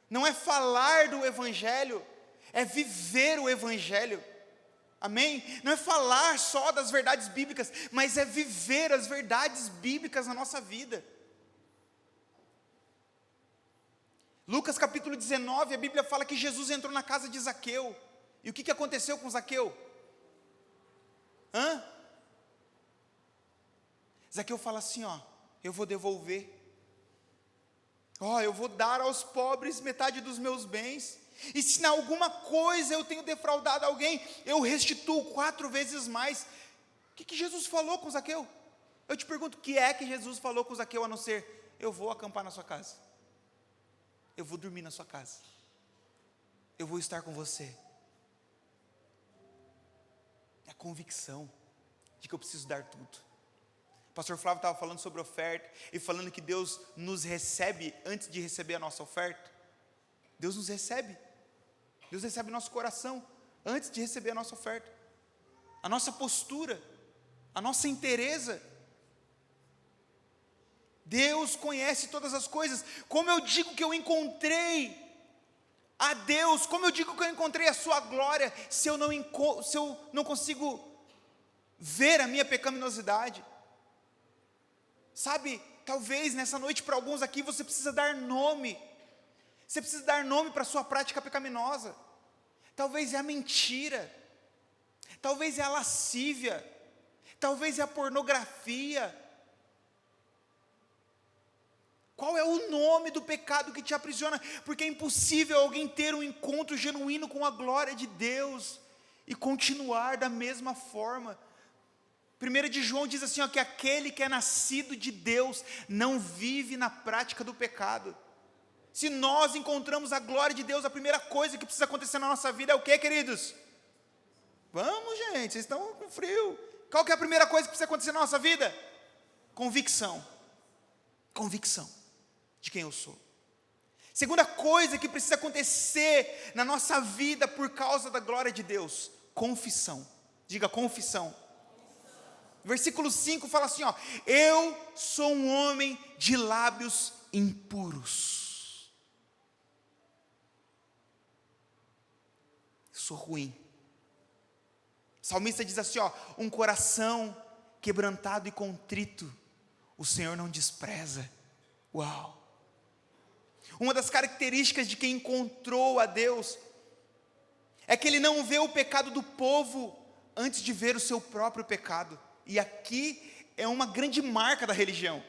Speaker 1: não é falar do Evangelho, é viver o Evangelho, amém? Não é falar só das verdades bíblicas, mas é viver as verdades bíblicas na nossa vida. Lucas capítulo 19, a Bíblia fala que Jesus entrou na casa de Zaqueu. E o que aconteceu com Zaqueu? Zaqueu fala assim, ó, eu vou devolver. Eu vou dar aos pobres metade dos meus bens. E se em alguma coisa eu tenho defraudado alguém, eu restituo 4 vezes mais. O que Jesus falou com Zaqueu? Eu te pergunto, o que é que Jesus falou com Zaqueu, a não ser, eu vou acampar na sua casa. Eu vou dormir na sua casa. Eu vou estar com você. É a convicção de que eu preciso dar tudo. O pastor Flávio estava falando sobre oferta e falando que Deus nos recebe antes de receber a nossa oferta. Deus nos recebe. Deus recebe nosso coração antes de receber a nossa oferta. A nossa postura, a nossa inteireza. Deus conhece todas as coisas. Como eu digo que eu encontrei a Deus, como eu digo que eu encontrei a sua glória, se eu não consigo ver a minha pecaminosidade? Sabe, talvez nessa noite para alguns aqui você precisa dar nome. Você precisa dar nome para a sua prática pecaminosa. Talvez é a mentira. Talvez é a lascívia. Talvez é a pornografia. Qual é o nome do pecado que te aprisiona? Porque é impossível alguém ter um encontro genuíno com a glória de Deus e continuar da mesma forma. 1 de João diz assim, ó, que aquele que é nascido de Deus não vive na prática do pecado. Se nós encontramos a glória de Deus, a primeira coisa que precisa acontecer na nossa vida é o quê, queridos? Vamos, gente, vocês estão com frio. Qual que é a primeira coisa que precisa acontecer na nossa vida? Convicção. Convicção de quem eu sou. Segunda coisa que precisa acontecer na nossa vida por causa da glória de Deus, confissão. Diga confissão. Versículo 5 fala assim, ó, eu sou um homem de lábios impuros. Sou ruim. O salmista diz assim, ó, um coração quebrantado e contrito, o Senhor não despreza. Uau! Uma das características de quem encontrou a Deus é que ele não vê o pecado do povo antes de ver o seu próprio pecado. E aqui é uma grande marca da religião.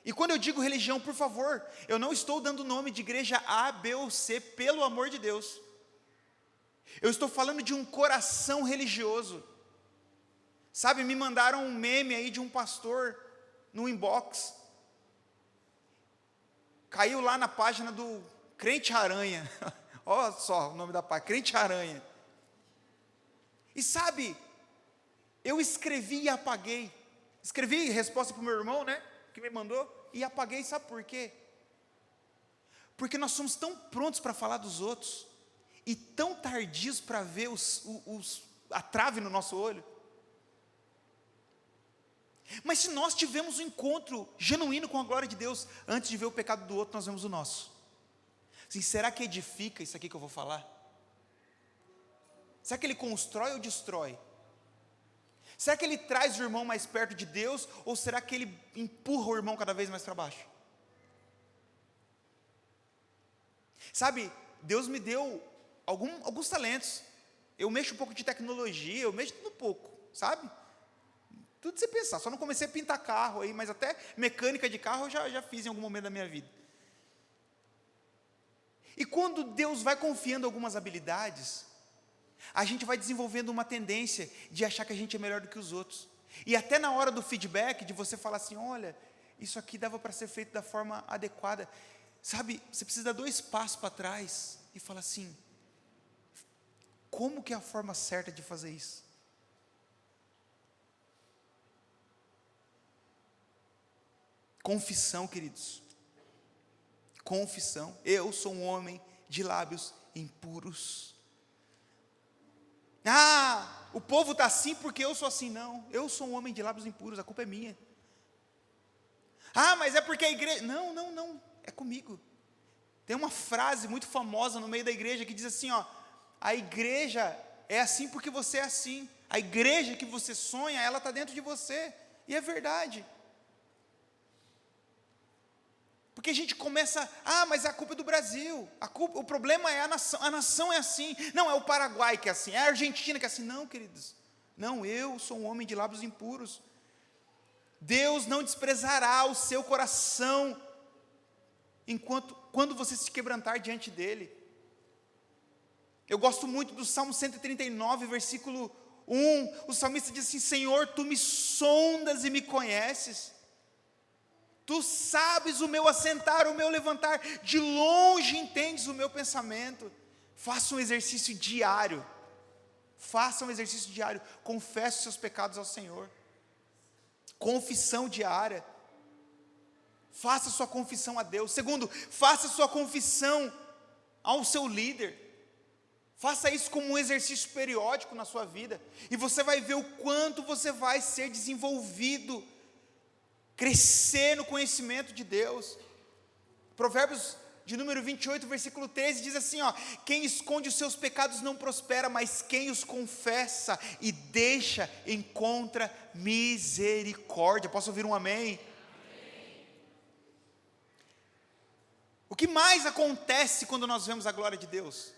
Speaker 1: E quando eu digo religião, por favor, eu não estou dando o nome de igreja A, B ou C, pelo amor de Deus. Eu estou falando de um coração religioso. Sabe, me mandaram um meme aí de um pastor no inbox. Caiu lá na página do Crente Aranha. Olha só o nome da página, Crente Aranha. E sabe, eu escrevi e apaguei. Escrevi resposta para o meu irmão, né, que me mandou, e apaguei, sabe por quê? Porque nós somos tão prontos para falar dos outros, e tão tardios para ver a trave no nosso olho. Mas se nós tivemos um encontro genuíno com a glória de Deus, antes de ver o pecado do outro, nós vemos o nosso. Assim, será que edifica isso aqui que eu vou falar? Será que ele constrói ou destrói? Será que ele traz o irmão mais perto de Deus, ou será que ele empurra o irmão cada vez mais para baixo? Sabe, Deus me deu alguns talentos. Eu mexo um pouco de tecnologia, eu mexo tudo um pouco, sabe? Tudo você pensar, só não comecei a pintar carro aí, mas até mecânica de carro eu já fiz em algum momento da minha vida. E quando Deus vai confiando algumas habilidades, a gente vai desenvolvendo uma tendência de achar que a gente é melhor do que os outros. E até na hora do feedback, de você falar assim, olha, isso aqui dava para ser feito da forma adequada. Sabe, você precisa dar 2 passos para trás e falar assim, como que é a forma certa de fazer isso? Confissão, queridos. Confissão. Eu sou um homem de lábios impuros. Ah, o povo está assim porque eu sou assim. Não, eu sou um homem de lábios impuros, a culpa é minha. Ah, mas é porque a igreja... Não, é comigo. Tem uma frase muito famosa no meio da igreja que diz assim, ó, a igreja é assim porque você é assim. A igreja que você sonha, ela está dentro de você. E é verdade. Porque a gente começa, mas a culpa é do Brasil, o problema é a nação é assim, não, é o Paraguai que é assim, é a Argentina que é assim, não, queridos, não, eu sou um homem de lábios impuros. Deus não desprezará o seu coração, quando você se quebrantar diante dEle. Eu gosto muito do Salmo 139, versículo 1, o salmista diz assim, Senhor, Tu me sondas e me conheces, Tu sabes o meu assentar, o meu levantar, de longe entendes o meu pensamento. Faça um exercício diário, confesse os seus pecados ao Senhor, confissão diária, faça sua confissão a Deus. Segundo, faça sua confissão ao seu líder, faça isso como um exercício periódico na sua vida, e você vai ver o quanto você vai ser desenvolvido, crescer no conhecimento de Deus. Provérbios de número 28, versículo 13, diz assim, ó, quem esconde os seus pecados não prospera, mas quem os confessa e deixa, encontra misericórdia. Posso ouvir um amém? Amém. O que mais acontece quando nós vemos a glória de Deus?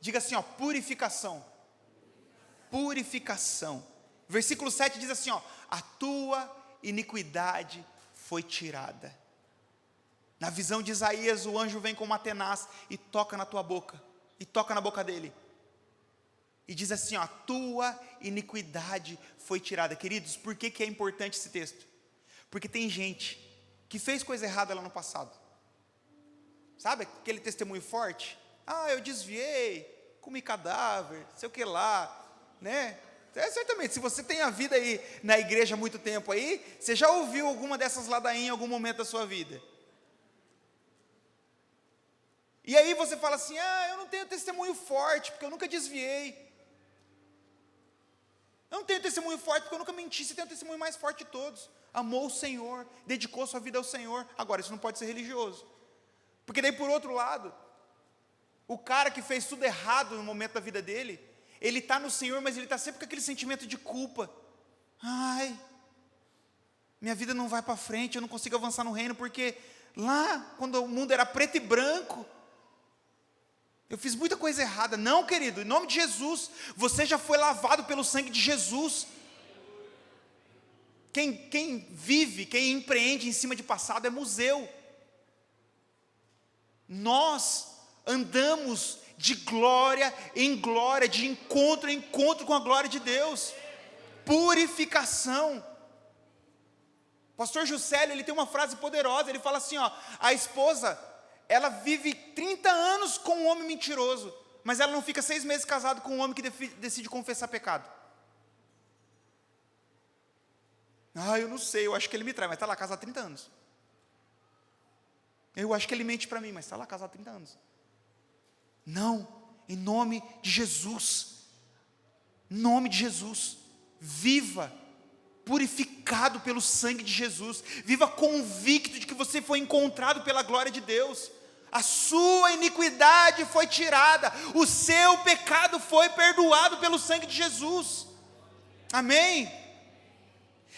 Speaker 1: Diga assim, ó, purificação. Purificação. Versículo 7 diz assim, ó, a tua iniquidade foi tirada. Na visão de Isaías, o anjo vem com uma tenaz e toca na tua boca, e toca na boca dele, e diz assim, ó, a tua iniquidade foi tirada. Queridos, por que é importante esse texto? Porque tem gente que fez coisa errada lá no passado, sabe aquele testemunho forte? Eu desviei, comi cadáver, sei o que lá, né? Certamente, se você tem a vida aí na igreja há muito tempo aí, você já ouviu alguma dessas ladainhas em algum momento da sua vida. E aí você fala assim, eu não tenho testemunho forte, porque eu nunca desviei. Eu não tenho testemunho forte, porque eu nunca menti. Você tem o testemunho mais forte de todos. Amou o Senhor, dedicou sua vida ao Senhor. Agora, isso não pode ser religioso. Porque daí, por outro lado, o cara que fez tudo errado no momento da vida dele, ele está no Senhor, mas ele está sempre com aquele sentimento de culpa. Minha vida não vai para frente, eu não consigo avançar no reino, porque lá, quando o mundo era preto e branco, Eu fiz muita coisa errada. Não, querido, em nome de Jesus, você já foi lavado pelo sangue de Jesus. Quem vive, quem empreende em cima de passado é museu. Nós andamos de glória em glória, de encontro em encontro com a glória de Deus. Purificação. Pastor Juscelio, ele tem uma frase poderosa, ele fala assim, ó, a esposa, ela vive 30 anos com um homem mentiroso, mas ela não fica 6 meses casada com um homem que decide confessar pecado. Eu não sei, eu acho que ele me trai, mas está lá casado há 30 anos. Eu acho que ele mente para mim, mas está lá casado há 30 anos. Não, em nome de Jesus, em nome de Jesus, viva purificado pelo sangue de Jesus, viva convicto de que você foi encontrado pela glória de Deus, a sua iniquidade foi tirada, o seu pecado foi perdoado pelo sangue de Jesus, amém?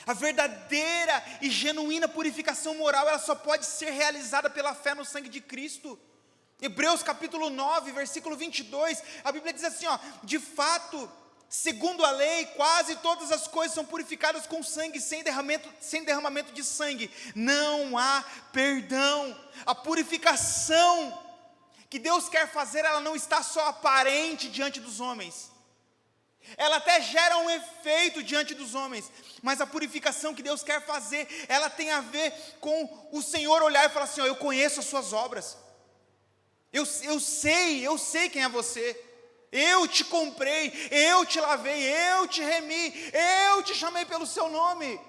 Speaker 1: A verdadeira e genuína purificação moral, ela só pode ser realizada pela fé no sangue de Cristo. Hebreus capítulo 9, versículo 22, a Bíblia diz assim, ó, de fato, segundo a lei, quase todas as coisas são purificadas com sangue, sem derramamento de sangue, não há perdão. A purificação que Deus quer fazer, ela não está só aparente diante dos homens, ela até gera um efeito diante dos homens, mas a purificação que Deus quer fazer, ela tem a ver com o Senhor olhar e falar assim, ó, eu conheço as suas obras, eu sei quem é você, eu te comprei, eu te lavei, eu te remi, eu te chamei pelo seu nome.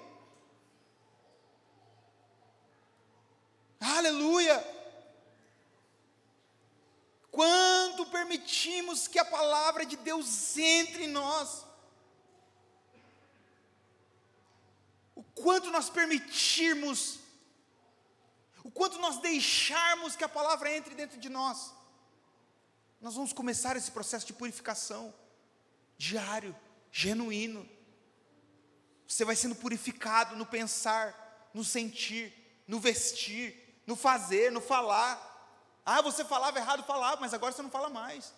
Speaker 1: Aleluia! Quando permitimos que a palavra de Deus entre em nós, o quanto nós permitirmos, o quanto nós deixarmos que a palavra entre dentro de nós, nós vamos começar esse processo de purificação, diário, genuíno. Você vai sendo purificado no pensar, no sentir, no vestir, no fazer, no falar. Você falava errado, falava, mas agora você não fala mais.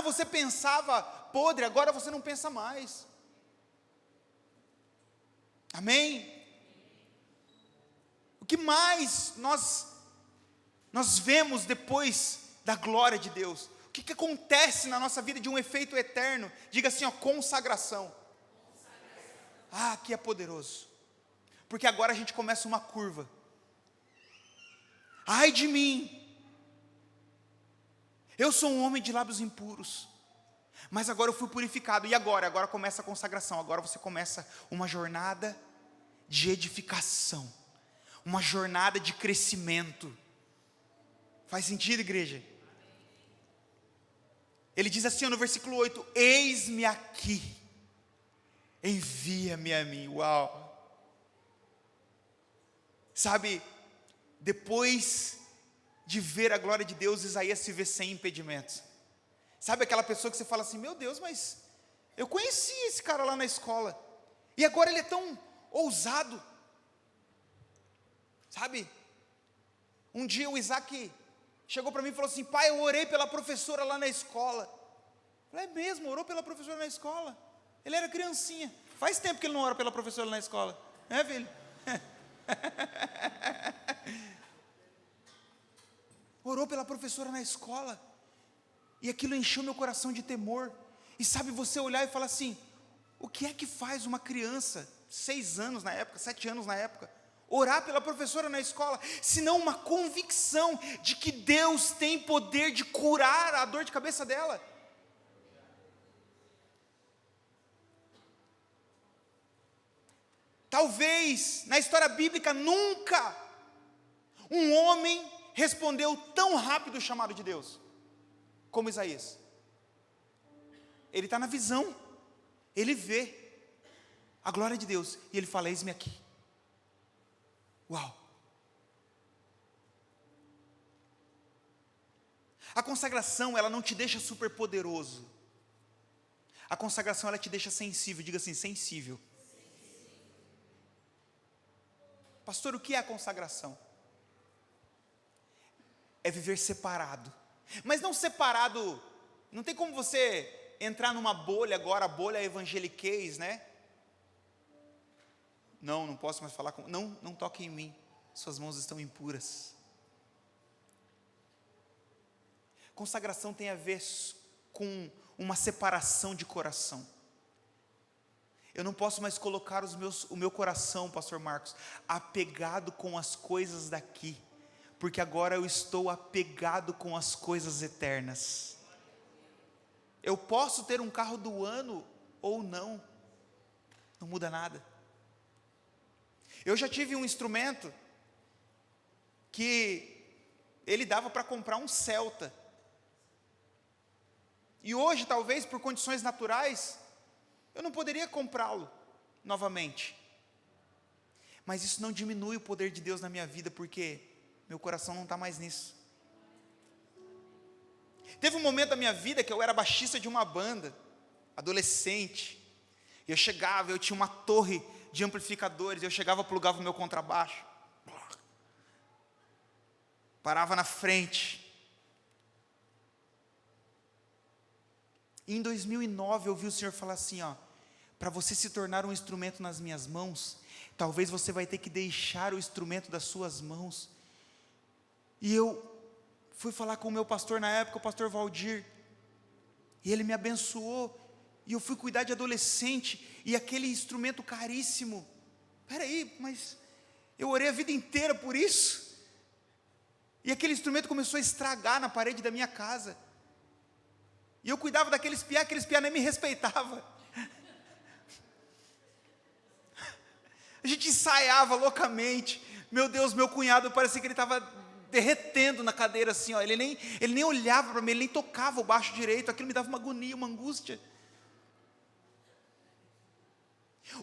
Speaker 1: Você pensava podre, agora você não pensa mais. Amém? O que mais nós vemos depois da glória de Deus? O que acontece na nossa vida de um efeito eterno? Diga assim, ó, consagração. Aqui é poderoso, porque agora a gente começa uma curva. Ai de mim, eu sou um homem de lábios impuros, mas agora eu fui purificado, e agora? Agora começa a consagração, agora você começa uma jornada de edificação, uma jornada de crescimento. Faz sentido, igreja? Ele diz assim no versículo 8, eis-me aqui, envia-me a mim. Uau! Sabe, depois de ver a glória de Deus, Isaías se vê sem impedimentos. Sabe aquela pessoa que você fala assim, meu Deus, mas eu conheci esse cara lá na escola, e agora ele é tão ousado. Sabe, um dia o Isaac chegou para mim e falou assim, pai, eu orei pela professora lá na escola. Eu falei, é mesmo, orou pela professora na escola? Ele era criancinha, faz tempo que ele não ora pela professora na escola, filho? Orou pela professora na escola, e aquilo encheu meu coração de temor. E sabe, você olhar e falar assim, o que é que faz uma criança, 6 anos na época, 7 anos na época, orar pela professora na escola, senão uma convicção de que Deus tem poder de curar a dor de cabeça dela. Talvez, na história bíblica, nunca um homem respondeu tão rápido o chamado de Deus, como Isaías. Ele está na visão, ele vê a glória de Deus, e ele fala, eis-me aqui. Uau! A consagração, ela não te deixa super poderoso, a consagração, ela te deixa sensível. Diga assim, sensível. Pastor, o que é a consagração? É viver separado, Mas não separado, não tem como você entrar numa bolha agora, a bolha evangeliquez, né? Não posso mais falar com... Não toque em mim, suas mãos estão impuras. Consagração tem a ver com uma separação de coração. Eu não posso mais colocar o meu coração, pastor Marcos, apegado com as coisas daqui, porque agora eu estou apegado com as coisas eternas. Eu posso ter um carro do ano ou não muda nada. Eu já tive um instrumento que ele dava para comprar um Celta. E hoje, talvez, por condições naturais, eu não poderia comprá-lo novamente. Mas isso não diminui o poder de Deus na minha vida, porque meu coração não está mais nisso. Teve um momento da minha vida que eu era baixista de uma banda, adolescente. Eu chegava, eu tinha uma torre de amplificadores, eu chegava, plugava o meu contrabaixo, parava na frente. E em 2009 eu ouvi o Senhor falar assim, para você se tornar um instrumento nas minhas mãos, talvez você vai ter que deixar o instrumento das suas mãos. E eu fui falar com o meu pastor na época, o pastor Valdir, e ele me abençoou, e eu fui cuidar de adolescente, e aquele instrumento caríssimo, peraí, mas eu orei a vida inteira por isso, e aquele instrumento começou a estragar na parede da minha casa, e eu cuidava daqueles piá nem me respeitavam. A gente ensaiava loucamente, meu Deus, meu cunhado, parecia que ele estava derretendo na cadeira assim, ele nem olhava para mim, ele nem tocava o baixo direito, aquilo me dava uma agonia, uma angústia.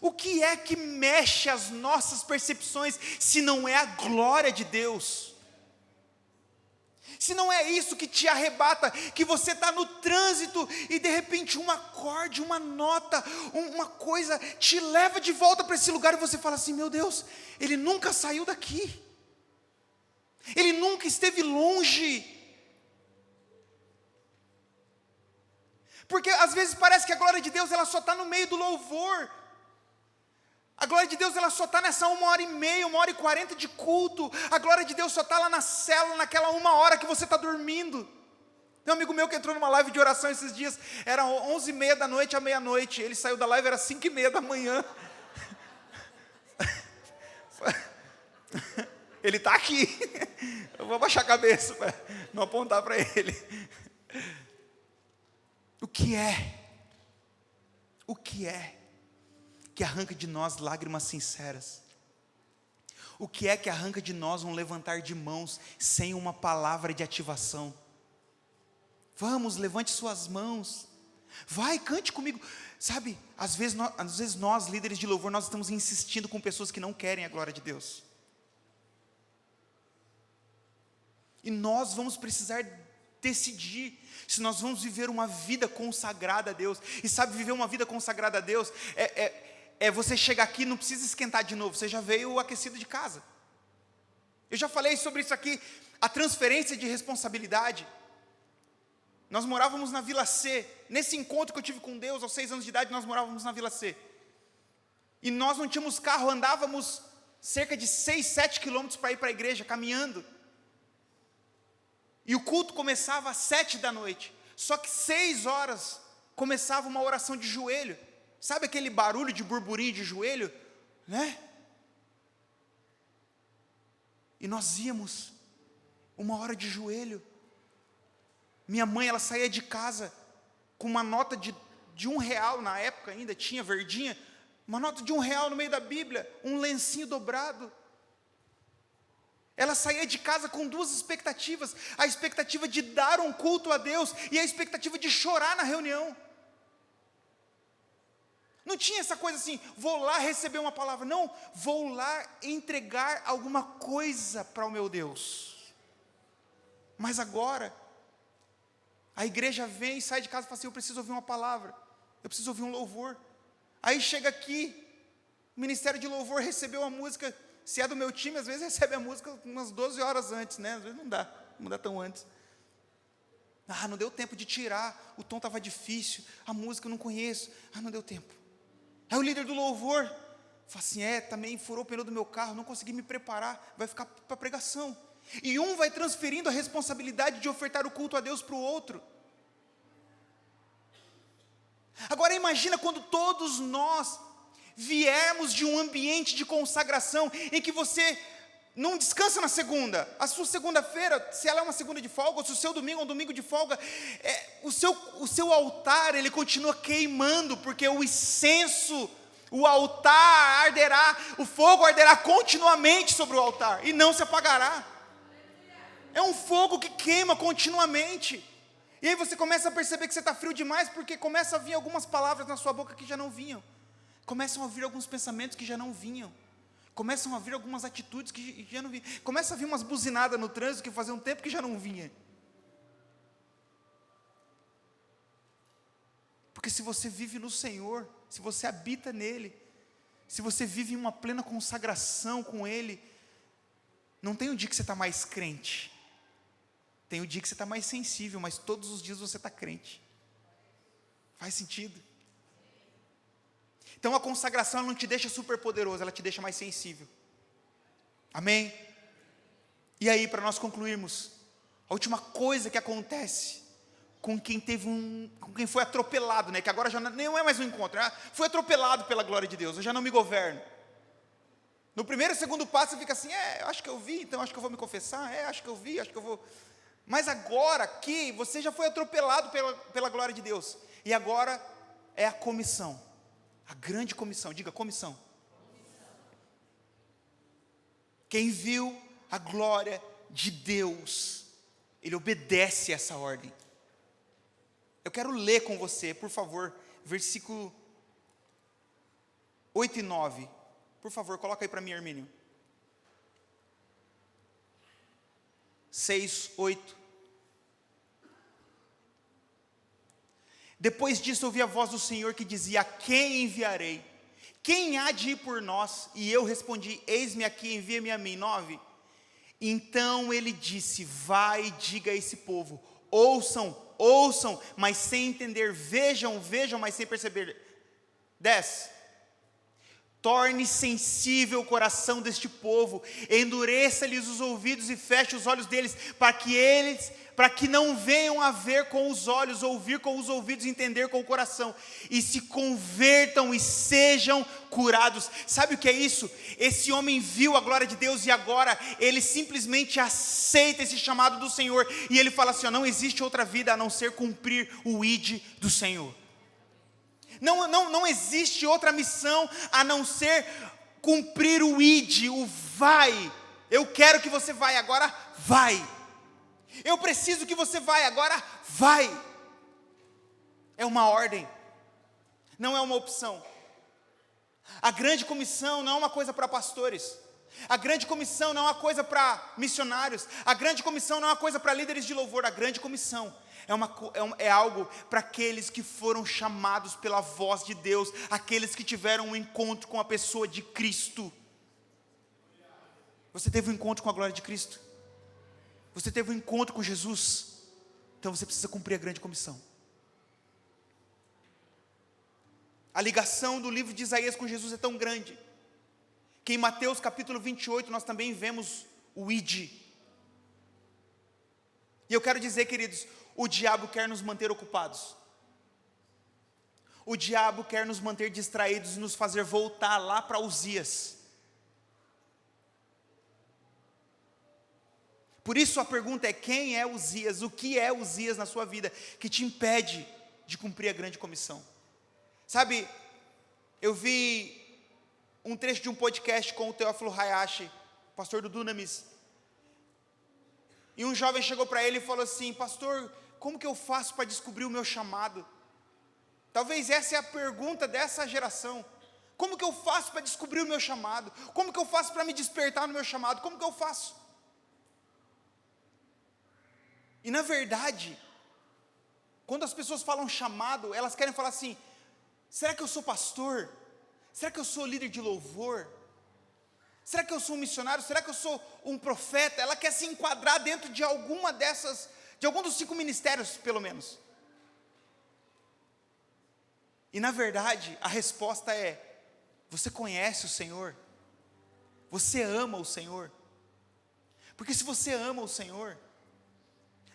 Speaker 1: O que é que mexe as nossas percepções, se não é a glória de Deus? Se não é isso que te arrebata, que você está no trânsito e de repente um acorde, uma nota, uma coisa te leva de volta para esse lugar e você fala assim, meu Deus, ele nunca saiu daqui, ele nunca esteve longe. Porque às vezes parece que a glória de Deus ela só está no meio do louvor. A glória de Deus ela só está nessa 1h30, 1h40 de culto. A glória de Deus só está lá na célula, naquela 1 hora que você está dormindo. Tem um amigo meu que entrou numa live de oração esses dias, era 11h30 da noite à meia-noite, ele saiu da live, era 5h30 da manhã. Ele está aqui, eu vou baixar a cabeça para não apontar para ele. O que é que arranca de nós lágrimas sinceras? O que é que arranca de nós um levantar de mãos sem uma palavra de ativação? Vamos, levante suas mãos, vai, cante comigo. Sabe, às vezes nós, líderes de louvor, nós estamos insistindo com pessoas que não querem a glória de Deus. E nós vamos precisar decidir se nós vamos viver uma vida consagrada a Deus. E sabe, viver uma vida consagrada a Deus é você chegar aqui e não precisa esquentar de novo, você já veio aquecido de casa. Eu já falei sobre isso aqui, a transferência de responsabilidade. Nós morávamos na Vila C, nesse encontro que eu tive com Deus, aos 6 anos de idade, nós morávamos na Vila C. E nós não tínhamos carro, andávamos cerca de 6, 7 quilômetros para ir para a igreja, caminhando. E o culto começava às 7 da noite, só que 6 horas começava uma oração de joelho. Sabe aquele barulho de burburinho de joelho? Né? E nós íamos, 1 hora de joelho. Minha mãe, ela saía de casa com uma nota de R$1, na época ainda, tinha verdinha, uma nota de R$1 no meio da Bíblia, um lencinho dobrado. Ela saía de casa com 2 expectativas, a expectativa de dar um culto a Deus e a expectativa de chorar na reunião. Não tinha essa coisa assim, vou lá receber uma palavra, não, vou lá entregar alguma coisa para o meu Deus. Mas agora, a igreja vem, sai de casa e fala assim, eu preciso ouvir uma palavra, eu preciso ouvir um louvor. Aí chega aqui, o ministério de louvor recebeu a música, se é do meu time, às vezes recebe a música umas 12 horas antes, né? Às vezes não dá tão antes. Não deu tempo de tirar, o tom estava difícil, a música eu não conheço, não deu tempo. Aí o líder do louvor fala assim, também furou o pneu do meu carro, não consegui me preparar, vai ficar para a pregação. E um vai transferindo a responsabilidade de ofertar o culto a Deus para o outro. Agora imagina quando todos nós viermos de um ambiente de consagração, em que você não descansa na segunda, a sua segunda-feira, se ela é uma segunda de folga, ou se o seu domingo é um domingo de folga, o seu altar, ele continua queimando, porque o incenso, o altar arderá, o fogo arderá continuamente sobre o altar, e não se apagará. É um fogo que queima continuamente, e aí você começa a perceber que você está frio demais, porque começa a vir algumas palavras na sua boca que já não vinham, começam a vir alguns pensamentos que já não vinham, começam a vir algumas atitudes que já não vinham, começa a vir umas buzinadas no trânsito que fazia um tempo que já não vinha. Porque se você vive no Senhor, se você habita nele, se você vive em uma plena consagração com Ele, não tem um dia que você está mais crente, tem um dia que você está mais sensível, mas todos os dias você está crente. Faz sentido? Então a consagração ela não te deixa super poderoso, ela te deixa mais sensível. Amém? E aí, para nós concluirmos, a última coisa que acontece com quem foi atropelado, que agora já não é mais um encontro, foi atropelado pela glória de Deus, eu já não me governo. No primeiro e segundo passo você fica assim, eu acho que eu vi, então acho que eu vou me confessar, acho que eu vi, acho que eu vou. Mas agora aqui, você já foi atropelado pela glória de Deus, e agora é a comissão, a grande comissão, diga comissão. Quem viu a glória de Deus, ele obedece a essa ordem. Eu quero ler com você, por favor, versículo 8 e 9. Por favor, coloca aí para mim, Hermínio. 6, 8. Depois disso ouvi a voz do Senhor que dizia, a quem enviarei? Quem há de ir por nós? E eu respondi, eis-me aqui, envia-me a mim. 9. Então ele disse, vai e diga a esse povo, ouçam, mas sem entender, vejam, mas sem perceber. 10. Torne sensível o coração deste povo, endureça-lhes os ouvidos e feche os olhos deles, para que não venham a ver com os olhos, ouvir com os ouvidos, entender com o coração, e se convertam e sejam curados. Sabe o que é isso? Esse homem viu a glória de Deus e agora ele simplesmente aceita esse chamado do Senhor, e ele fala assim, não existe outra vida a não ser cumprir o ID do Senhor. Não existe outra missão a não ser cumprir o ID, o vai. Eu quero que você vá, agora vai. Eu preciso que você vá, agora vai. É uma ordem, não é uma opção. A grande comissão não é uma coisa para pastores. A grande comissão não é uma coisa para missionários. A grande comissão não é uma coisa para líderes de louvor. A grande comissão é algo para aqueles que foram chamados pela voz de Deus, aqueles que tiveram um encontro com a pessoa de Cristo. Você teve um encontro com a glória de Cristo? Você teve um encontro com Jesus? Então você precisa cumprir a grande comissão. A ligação do livro de Isaías com Jesus é tão grande, que em Mateus capítulo 28 nós também vemos o ID. E eu quero dizer, queridos, o diabo quer nos manter ocupados. O diabo quer nos manter distraídos e nos fazer voltar lá para Uzias. Por isso a pergunta é, quem é Uzias? O que é Uzias na sua vida que te impede de cumprir a grande comissão? Sabe, eu vi um trecho de um podcast com o Teófilo Hayashi, pastor do Dunamis, e um jovem chegou para ele e falou assim, pastor, como que eu faço para descobrir o meu chamado? Talvez essa é a pergunta dessa geração. Como que eu faço para descobrir o meu chamado? Como que eu faço para me despertar no meu chamado? Como que eu faço? E na verdade, quando as pessoas falam chamado, elas querem falar assim, será que eu sou pastor? Será que eu sou líder de louvor? Será que eu sou um missionário? Será que eu sou um profeta? Ela quer se enquadrar dentro de alguma dessas de algum dos 5 ministérios, pelo menos. E na verdade, a resposta é: você conhece o Senhor? Você ama o Senhor? Porque se você ama o Senhor,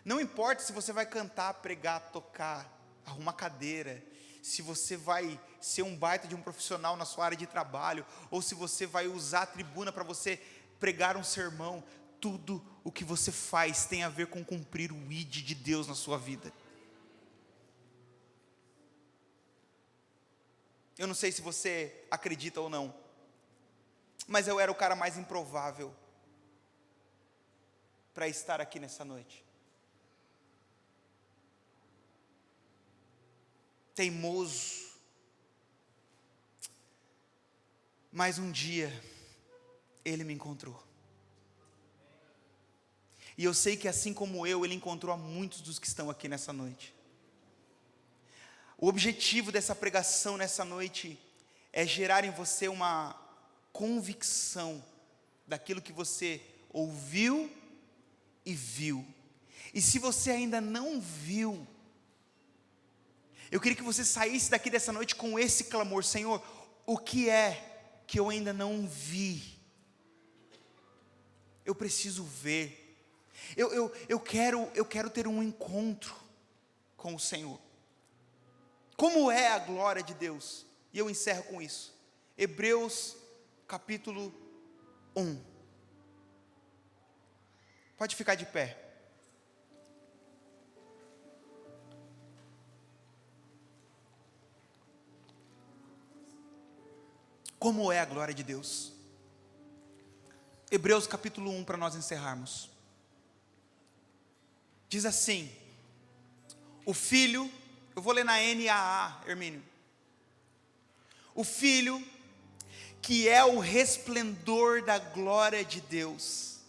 Speaker 1: não importa se você vai cantar, pregar, tocar, arrumar cadeira, se você vai ser um baita de um profissional na sua área de trabalho, ou se você vai usar a tribuna para você pregar um sermão, tudo o que você faz tem a ver com cumprir o ID de Deus na sua vida. Eu não sei se você acredita ou não, mas eu era o cara mais improvável para estar aqui nessa noite. Teimoso. Mas um dia, Ele me encontrou. E eu sei que assim como eu, Ele encontrou a muitos dos que estão aqui nessa noite. O objetivo dessa pregação nessa noite é gerar em você uma convicção daquilo que você ouviu e viu. E se você ainda não viu, eu queria que você saísse daqui dessa noite com esse clamor: Senhor, o que é que eu ainda não vi? Eu preciso ver. Eu quero ter um encontro com o Senhor. Como é a glória de Deus? E eu encerro com isso. Hebreus capítulo 1. Pode ficar de pé. Como é a glória de Deus? Hebreus capítulo 1, para nós encerrarmos. Diz assim: o Filho, eu vou ler na NAA, Hermínio. O Filho, que é o resplendor da glória de Deus,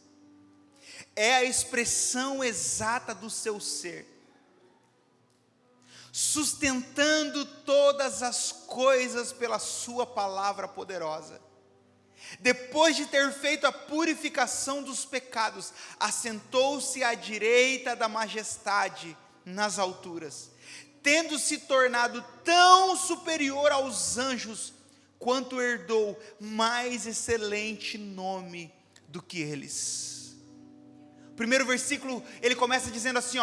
Speaker 1: é a expressão exata do seu ser, sustentando todas as coisas pela sua palavra poderosa. Depois de ter feito a purificação dos pecados, assentou-se à direita da majestade nas alturas, tendo se tornado tão superior aos anjos, quanto herdou mais excelente nome do que eles. O primeiro versículo, ele começa dizendo assim,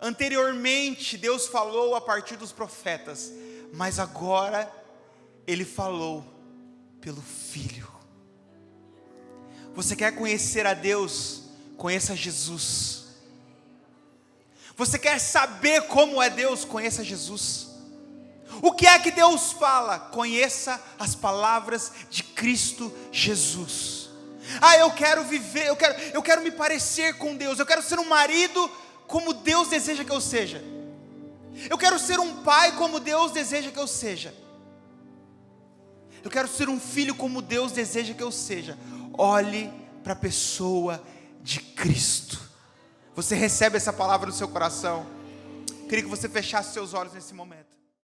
Speaker 1: anteriormente Deus falou a partir dos profetas, mas agora Ele falou pelo Filho. Você quer conhecer a Deus? Conheça Jesus. Você quer saber como é Deus? Conheça Jesus. O que é que Deus fala? Conheça as palavras de Cristo Jesus. Eu quero viver, eu quero me parecer com Deus, eu quero ser um marido como Deus deseja que eu seja. Eu quero ser um pai como Deus deseja que eu seja. Eu quero ser um filho como Deus deseja que eu seja. Olhe para a pessoa de Cristo. Você recebe essa palavra no seu coração? Queria que você fechasse seus olhos nesse momento.